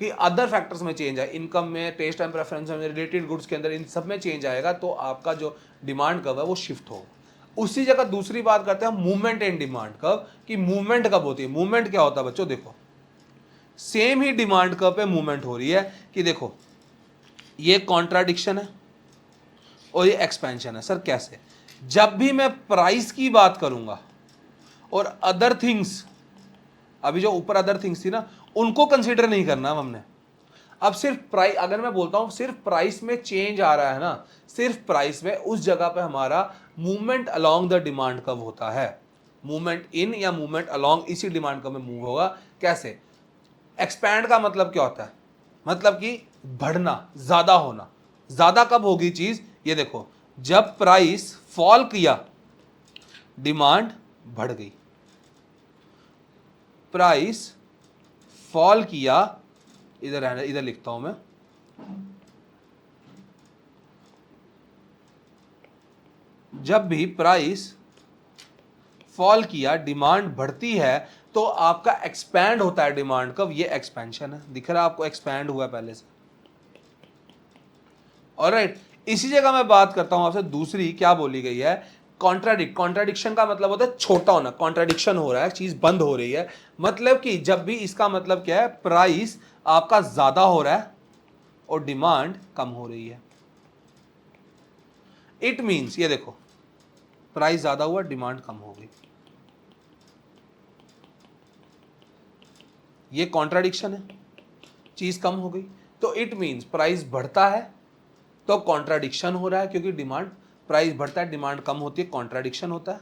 कि अदर फैक्टर्स में चेंज है, इनकम में, टेस्ट एंड प्रेफरेंस में, रिलेटेड गुड्स के अंदर, इन सब में चेंज आएगा, तो आपका जो डिमांड कर्व है वो शिफ्ट होगा। उसी जगह दूसरी बात करते हैं मूवमेंट इन डिमांड कर्व, कि मूवमेंट कब होती है। मूवमेंट क्या होता है बच्चों, देखो सेम ही डिमांड कर्व पे मूवमेंट हो रही है, कि देखो ये कॉन्ट्राडिक्शन है और ये एक्सपेंशन है। सर कैसे? जब भी मैं प्राइस की बात करूंगा और अदर थिंग्स, अभी जो ऊपर अदर थिंग्स थी ना, उनको कंसीडर नहीं करना हमने। अब सिर्फ प्राइस, अगर मैं बोलता हूं सिर्फ प्राइस में चेंज आ रहा है ना, सिर्फ प्राइस में, उस जगह पे हमारा movement along the demand curve होता है। मूवमेंट इन या मूवमेंट अलोंग इसी डिमांड कर्व में मूव होगा। कैसे? एक्सपैंड का मतलब क्या होता है? मतलब कि बढ़ना, ज्यादा होना। ज्यादा कब होगी चीज? ये देखो, जब प्राइस फॉल किया डिमांड बढ़ गई, प्राइस फॉल किया, इधर लिखता हूं मैं, जब भी प्राइस फॉल किया डिमांड बढ़ती है, तो आपका एक्सपैंड होता है डिमांड कर्व। ये एक्सपेंशन है, दिख रहा है आपको, एक्सपैंड हुआ पहले से। ऑलराइट, इसी जगह मैं बात करता हूं आपसे दूसरी, क्या बोली गई है, कॉन्ट्राडिक्शन का मतलब होता है छोटा होना। कॉन्ट्राडिक्शन हो रहा है, चीज बंद हो रही है, मतलब कि जब भी, इसका मतलब क्या है, प्राइस आपका ज्यादा हो रहा है और डिमांड कम हो रही है। इट मींस, ये देखो, प्राइस ज्यादा हुआ, डिमांड कम हो गई, ये कॉन्ट्राडिक्शन है, चीज कम हो गई। तो इट मींस प्राइस बढ़ता है तो कॉन्ट्राडिक्शन हो रहा है, क्योंकि डिमांड, प्राइस बढ़ता है डिमांड कम होती है, कॉन्ट्राडिक्शन होता है।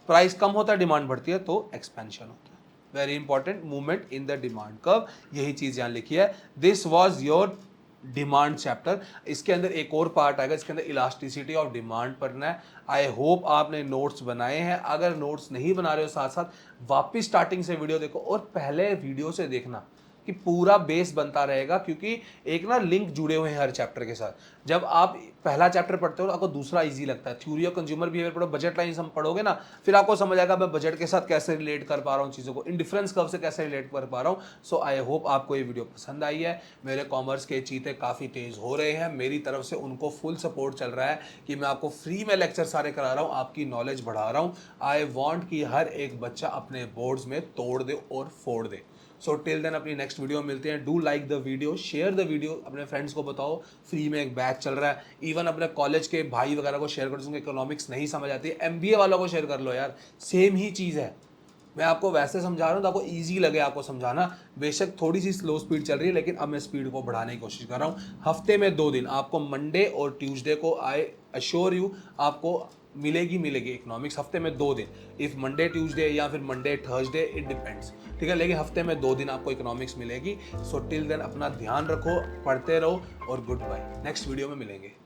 प्राइस कम होता है डिमांड बढ़ती है तो एक्सपेंशन होता है। Very important, movement in the demand curve, यही चीज यहां लिखी है। This was your demand chapter. इसके अंदर एक और पार्ट आएगा, इसके अंदर इलास्टिसिटी ऑफ डिमांड पढ़ना है। आई होप आपने नोट्स बनाए हैं। अगर नोट्स नहीं बना रहे हो, साथ साथ वापस स्टार्टिंग से वीडियो देखो और पहले वीडियो से देखना, कि पूरा बेस बनता रहेगा, क्योंकि एक ना लिंक जुड़े हुए हैं हर चैप्टर के साथ। जब आप पहला चैप्टर पढ़ते हो आपको दूसरा इजी लगता है। थ्योरी ऑफ कंज्यूमर बिहेवियर पढ़ो, बजट लाइन हम पढ़ोगे ना, फिर आपको समझ आएगा मैं बजट के साथ कैसे रिलेट कर पा रहा हूँ चीज़ों को, इंडिफरेंस कर्व से कैसे रिलेट कर पा रहा हूँ। सो आई होप आपको ये वीडियो पसंद आई है। मेरे कॉमर्स के चीते काफ़ी तेज हो रहे हैं, मेरी तरफ से उनको फुल सपोर्ट चल रहा है कि मैं आपको फ्री में लेक्चर सारे करा रहा हूँ, आपकी नॉलेज बढ़ा रहा हूँ। आई वॉन्ट कि हर एक बच्चा अपने बोर्ड्स में तोड़ दे और फोड़ दे। सो टिल देन अपनी नेक्स्ट वीडियो में मिलते हैं। Do like the video, share the video, अपने फ्रेंड्स को बताओ फ्री में एक बैच चल रहा है। इवन अपने कॉलेज के भाई वगैरह को शेयर कर दो, इकोनॉमिक्स नहीं समझ आती है, एमबीए वालों को शेयर कर लो यार, सेम ही चीज़ है। मैं आपको वैसे समझा रहा हूँ तो आपको ईजी लगे आपको समझाना। बेशक थोड़ी सी स्लो स्पीड चल रही है, लेकिन अब मैं स्पीड को बढ़ाने की कोशिश कर रहा हूँ। हफ्ते में 2 दिन आपको, मंडे और ट्यूसडे को, आई अश्योर यू आपको मिलेगी इकोनॉमिक्स। हफ्ते में 2 दिन, इफ मंडे ट्यूसडे या फिर मंडे थर्सडे, इट डिपेंड्स, ठीक है, लेकिन हफ्ते में 2 दिन आपको इकोनॉमिक्स मिलेगी। सो टिल देन अपना ध्यान रखो, पढ़ते रहो और गुड बाय। नेक्स्ट वीडियो में मिलेंगे।